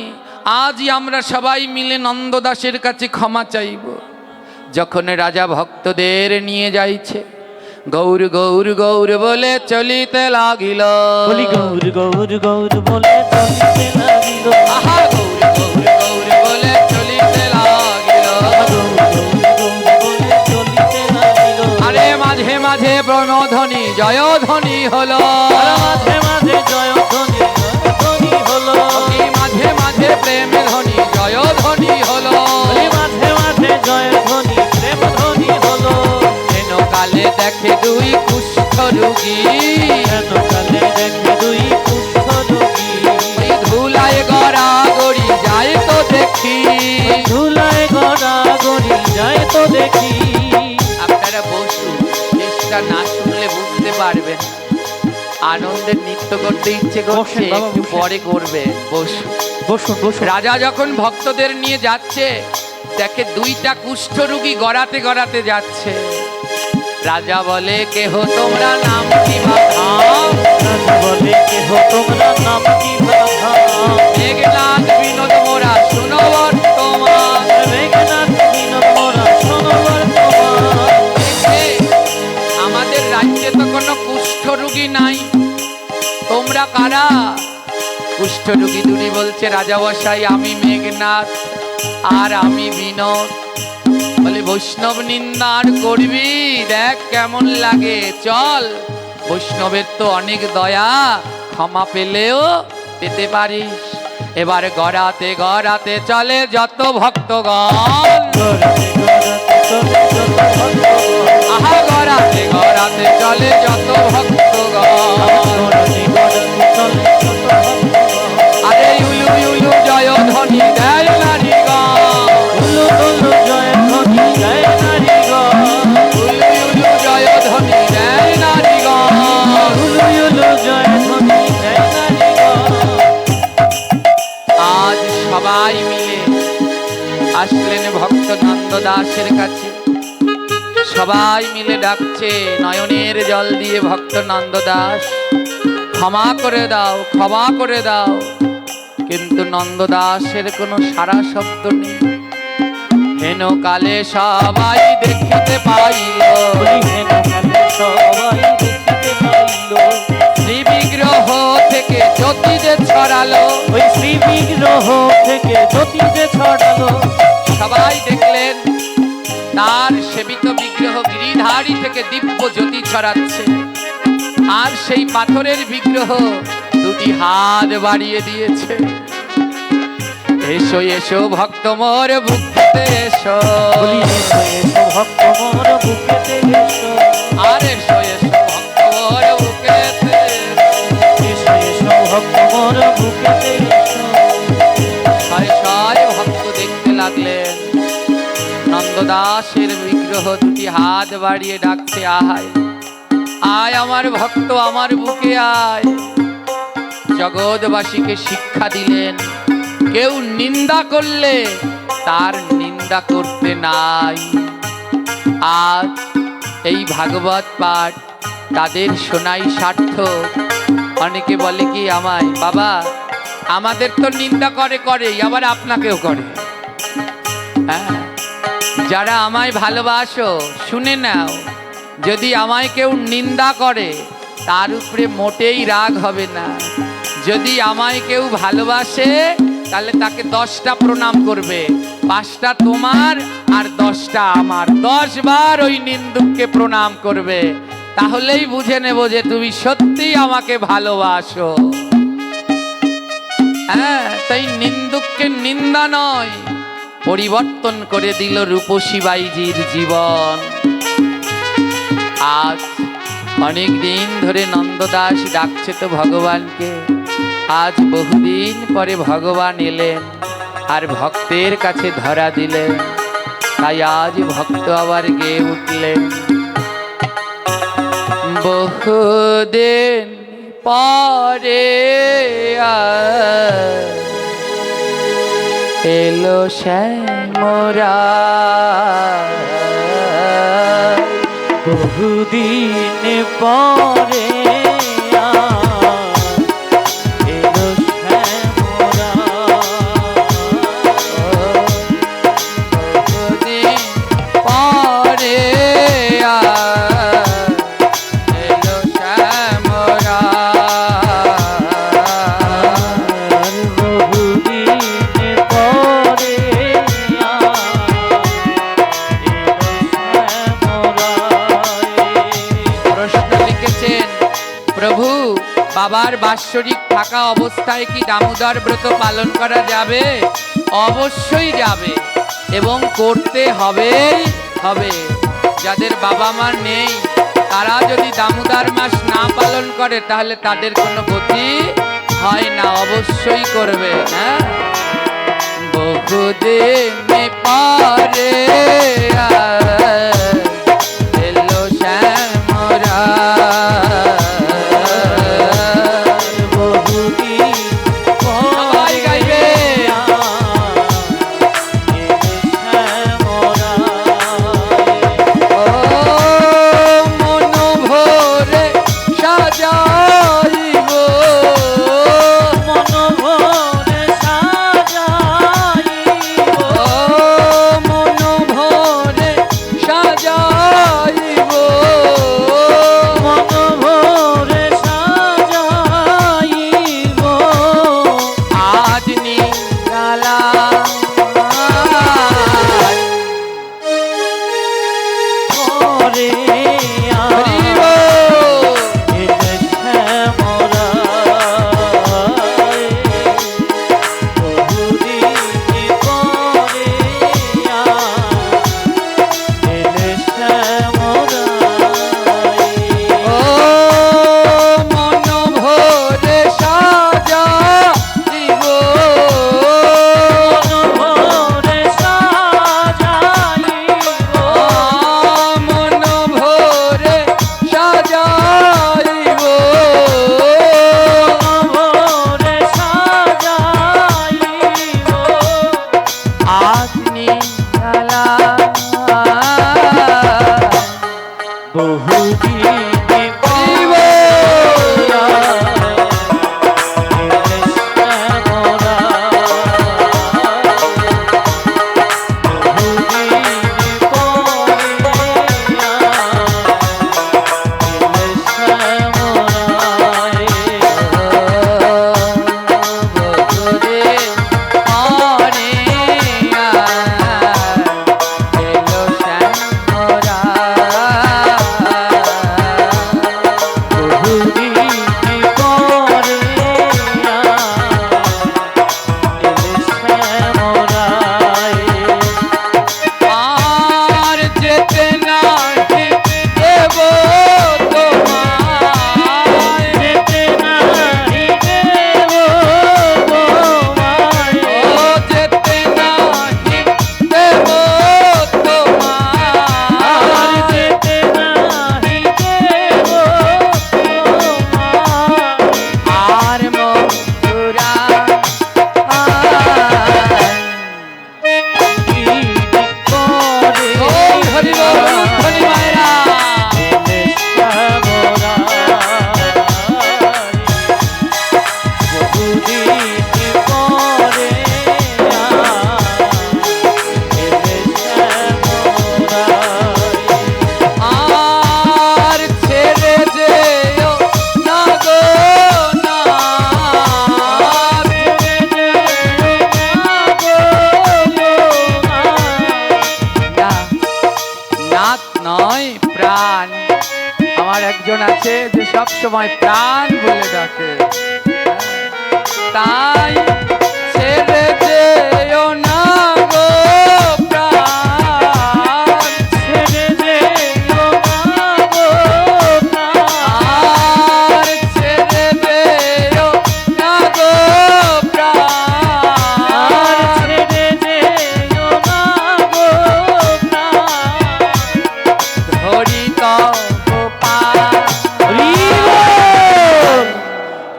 আজই আমরা সবাই মিলে নন্দদাসের কাছে ক্ষমা চাইব যখন রাজা ভক্তদের নিয়ে যাইছে গৌর গৌর গৌর বলে চলিতে লাগিল।
বলি গৌর গৌর গৌর বলে চলিতে লাগিল।
আহা গৌর গৌর গৌর বলে চলিতে লাগিল।
গৌর গৌর গৌর বলে চলিতে লাগিল।
আরে মাঝে মাঝে প্রণধ্বনি জয়ধ্বনি হলো।
আর মাঝে মাঝে জয়ধ্বনি জয়ধ্বনি হলো।
মাঝে মাঝে প্রেম ধ্বনি জয়ধ্বনি হলো।
বলি মাঝে মাঝে জয়ধ্বনি প্রেম ধ্বনি হলো।
যেন কালে দেখে দুই কুষ্ঠ রোগী,
কেন কালে দেখে দুই কুষ্ঠ রোগী।
ওই ধুলায় গড়া গড়ি যায় তো দেখি।
ধুলায় গড়া গড়ি যায় তো দেখি।
আপনারা বসুন, শেষটা না শুনলে বুঝতে পারবেন। আনন্দের নৃত্য করতে ইচ্ছে করছে,
বসেন বাবা,
একটু
বসেন।
পরে করবে। বসুন।
বসুন বসুন।
রাজা যখন ভক্তদের নিয়ে যাচ্ছে, দেখে দুইটা কুষ্ঠ রোগী গড়াতে গড়াতে যাচ্ছে। রাজা বলে, কেহ তোমরা নাম কি বাধাম?
রাজা বলে, কেহ তোমরা নাম কি বাধাম?
মেঘনাথ বিনোদ মোরা শুনো বর্তমান।
মেঘনাথ বিনোদ মোরা শোনো বর্তমান।
দেখে, আমাদের রাজ্যে তো কোনো কুষ্ঠ রোগী নাই, তোমরা কারা? কুষ্ঠ রোগী দুটি বলছে, রাজা বসাই আমি মেঘনাথ আর আমি বিনোদ। বলে বৈষ্ণব নিন্দা আর করবি? দেখ কেমন লাগে, চল। বৈষ্ণবের তো অনেক দয়া, ক্ষমা পেলেও পেতে পারিস। এবার গড়াতে গড়াতে চলে যত ভক্তগণ।
গড়াতে গড়াতে চলে যত ভক্তগণ।
আহা গড়াতে গড়াতে চলে যত ভক্তগণ।
গড়াতে গড়াতে চলে যত ভক্তগণ।
আরে উলু উলু জয় ধ্বনি দেয় নারীগণ।
উলু উলু জয়ধ্বনি দেয় নারীগণ।
উলু উলু জয় ধ্বনি দেয় নারীগণ।
উলু উলু জয়ধ্বনি দেয় নারীগণ।
আজ সবাই মিলে আসলেন ভক্ত নন্দ দাসের কাছে। সবাই মিলে ডাকছে, নয়নের জল দিয়ে ভক্ত নন্দ দাস, ক্ষমা করে দাও, ক্ষমা করে দাও। কিন্তু নন্দ দাসের কোনো সারা শব্দ নেই। হেন কালে সবাই দেখিতে পাইল,
বলি হেন কালে সবাই দেখিতে পাইল।
শ্রী বিগ্রহ থেকে জ্যোতি যে ছড়ালো।
ওই শ্রী বিগ্রহ থেকে জ্যোতি যে ছড়ালো।
সবাই দেখলেন তার সেবিত বিগ্রহ গিরিধারী থেকে দিব্য জ্যোতি ছড়াচ্ছে। আর সেই পাথরের বিগ্রহ দুটি হাত বাড়িয়ে দিয়েছে। এসো এসো ভক্ত মোর বুকেতে এসো।
বলি এসো এসো ভক্ত মোর বুকেতে এসো।
আর এসো এসো ভক্ত মোর বুকেতে
এসো এসো ভক্ত মোর বুকেতে এসো।
শয়ে শয়ে ভক্ত দেখতে লাগলেন নন্দদাসের বিগ্রহ দুটি হাত বাড়িয়ে ডাকছে, আয় আয় আমার ভক্ত, আমার বুকে আয়। জগৎবাসীকে শিক্ষা দিলেন, কেউ নিন্দা করলে তার নিন্দা করতে নাই। আজ এই ভাগবত পাঠ তাদের শোনাই সার্থক। অনেকে বলে কি আমায়, বাবা আমাদের তো নিন্দা করেই, আবার আপনাকেও করে। হ্যাঁ, যারা আমায় ভালোবাসো শুনে নাও, যদি আমায় কেউ নিন্দা করে তার উপরে মোটেই রাগ হবে না। যদি আমায় কেউ ভালোবাসে তাহলে তাকে 10টা প্রণাম করবে, 5টা তোমার আর 10টা আমার। 10 বার ওই নিন্দুককে প্রণাম করবে, তাহলেই বুঝে নেব যে তুমি সত্যিই আমাকে ভালোবাসো। হ্যাঁ, তাই নিন্দুককে নিন্দা নয়, পরিবর্তন করে দিল রূপসী বাইজির জীবন। আজ অনেক দিন ধরে নন্দদাস ডাকছে তো ভগবানকে। আজ বহুদিন পরে ভগবান এলেন আর ভক্তের কাছে ধরা দিলেন। তাই আজ ভক্ত আবার গেয়ে উঠলেন, বহুদিন পরে এলো শ্যামরা।
বহুদিন পরে এলো শ্যামরা।
বহুদিন পরে বাবার বাৎসরিক থাকা অবস্থায় কি দামোদর ব্রত পালন করা যাবে? অবশ্যই যাবে এবং করতে হবেই হবে। যাদের বাবা মা নেই তারা যদি দামোদর মাস না পালন করে তাহলে তাদের কোনো গতি হয় না, অবশ্যই করবে। হ্যাঁ, বহুদিন পরে এলো শ্যামরা,
বহুদিন
সবাই গাইবে। ও মন ভরে সাজাইব,
মন ভরে সাজাইব,
ও মন ভরে সাজাইব,
মন ভরে সাজাইব,
আজ নিরালা
পরে
হরিব।
এলে শ্যামরায়, বহুদিন পরে এলে শ্যামরায়।
ও মন ভরে সাজাইব,
ভরে সাজাইব,
মন ভরে সাজাইব,
ভরে সাজাইব,
আজ নিরালা
বহুদিন
হরিব।
এলে
আর যেতে নাহি দেব তোমায়,
যেতে নাহি দেব তোমায়,
ও যেতে নাহি দেব তোমায়,
যেতে নাহি দেব তোমায়,
আর মথুরা
করে
ওম হরি বল ধনি মায়েরা।
এলে শ্যামরায়, বহুদিন পরে এলে শ্যামরায়।
আর ছেড়ে যেও না গো নাথ, না, নাথ নয় প্রাণ। আমার একজন আছে যে সব সময় প্রাণ বলে ডাকে, তাই ছেড়ে যেও না গো প্রাণ,
ছেড়ে যেও না গো প্রাণ,
আর ছেড়ে যেও না গো প্রাণ,
ছেড়ে যেও না গো প্রাণ।
ধরি তব পাদ।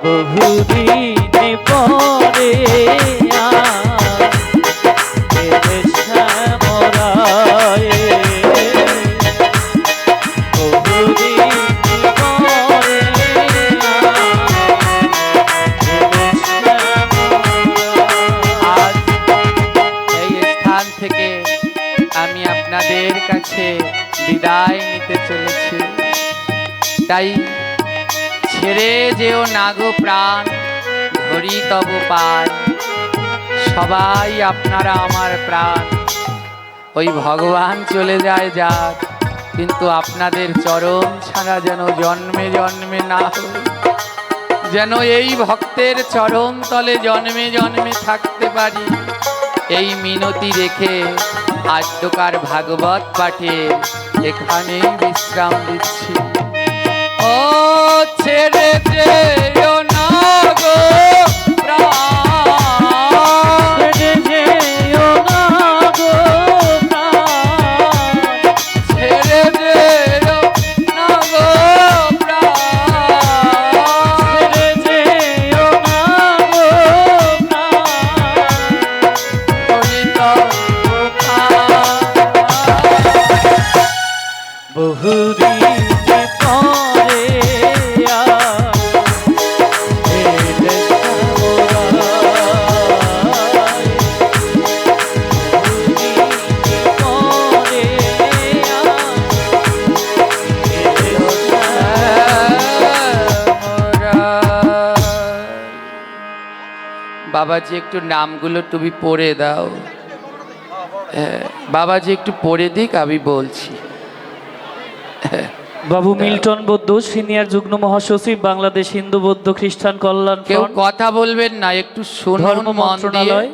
বহুদিন পরে এলে শ্যামরায়, বহুদিন পরে এলে শ্যামরায়।
আজ এই স্থান থেকে আমি আপনাদের কাছে বিদায় নিতে চলেছি, তাই ছেড়ে যেও নাগো প্রাণ, ধরি তব পাদ। সবাই আপনারা আমার প্রাণ, ওই ভগবান চলে যায় যাক, কিন্তু আপনাদের চরণ ছাড়া যেন জন্মে জন্মে না হয়। যেন এই ভক্তের চরণ তলে জন্মে জন্মে থাকতে পারি, এই মিনতি রেখে আদ্যকার ভাগবত পাঠে এখানেই বিশ্রাম দিচ্ছি। ও ছেড়ে যেও না গো প্রাণ,
ছেড়ে যেও না গো প্রাণ,
ছেড়ে যেও না গো প্রাণ,
ছেড়ে যেও না গো প্রাণ। বহুদিন পরে এলে সামরাই, বহুদিন পরে এলে
বাবাজি একটু নামগুলো তুমি পড়ে দাও। হ্যাঁ, বাবাজি একটু পড়ে দিক, আমি বলছি।
বাবু মিল্টন বৌদ্ধ, সিনিয়র যুগ্ম মহাসচিব, বাংলাদেশ হিন্দু বৌদ্ধ খ্রিস্টান কল্যাণ
কেউ
ফ্রন্ট,
কথা বলবেন না, একটু শুনুন
ধর্ম
মন দিয়ে।
মন্ত্রণালয়।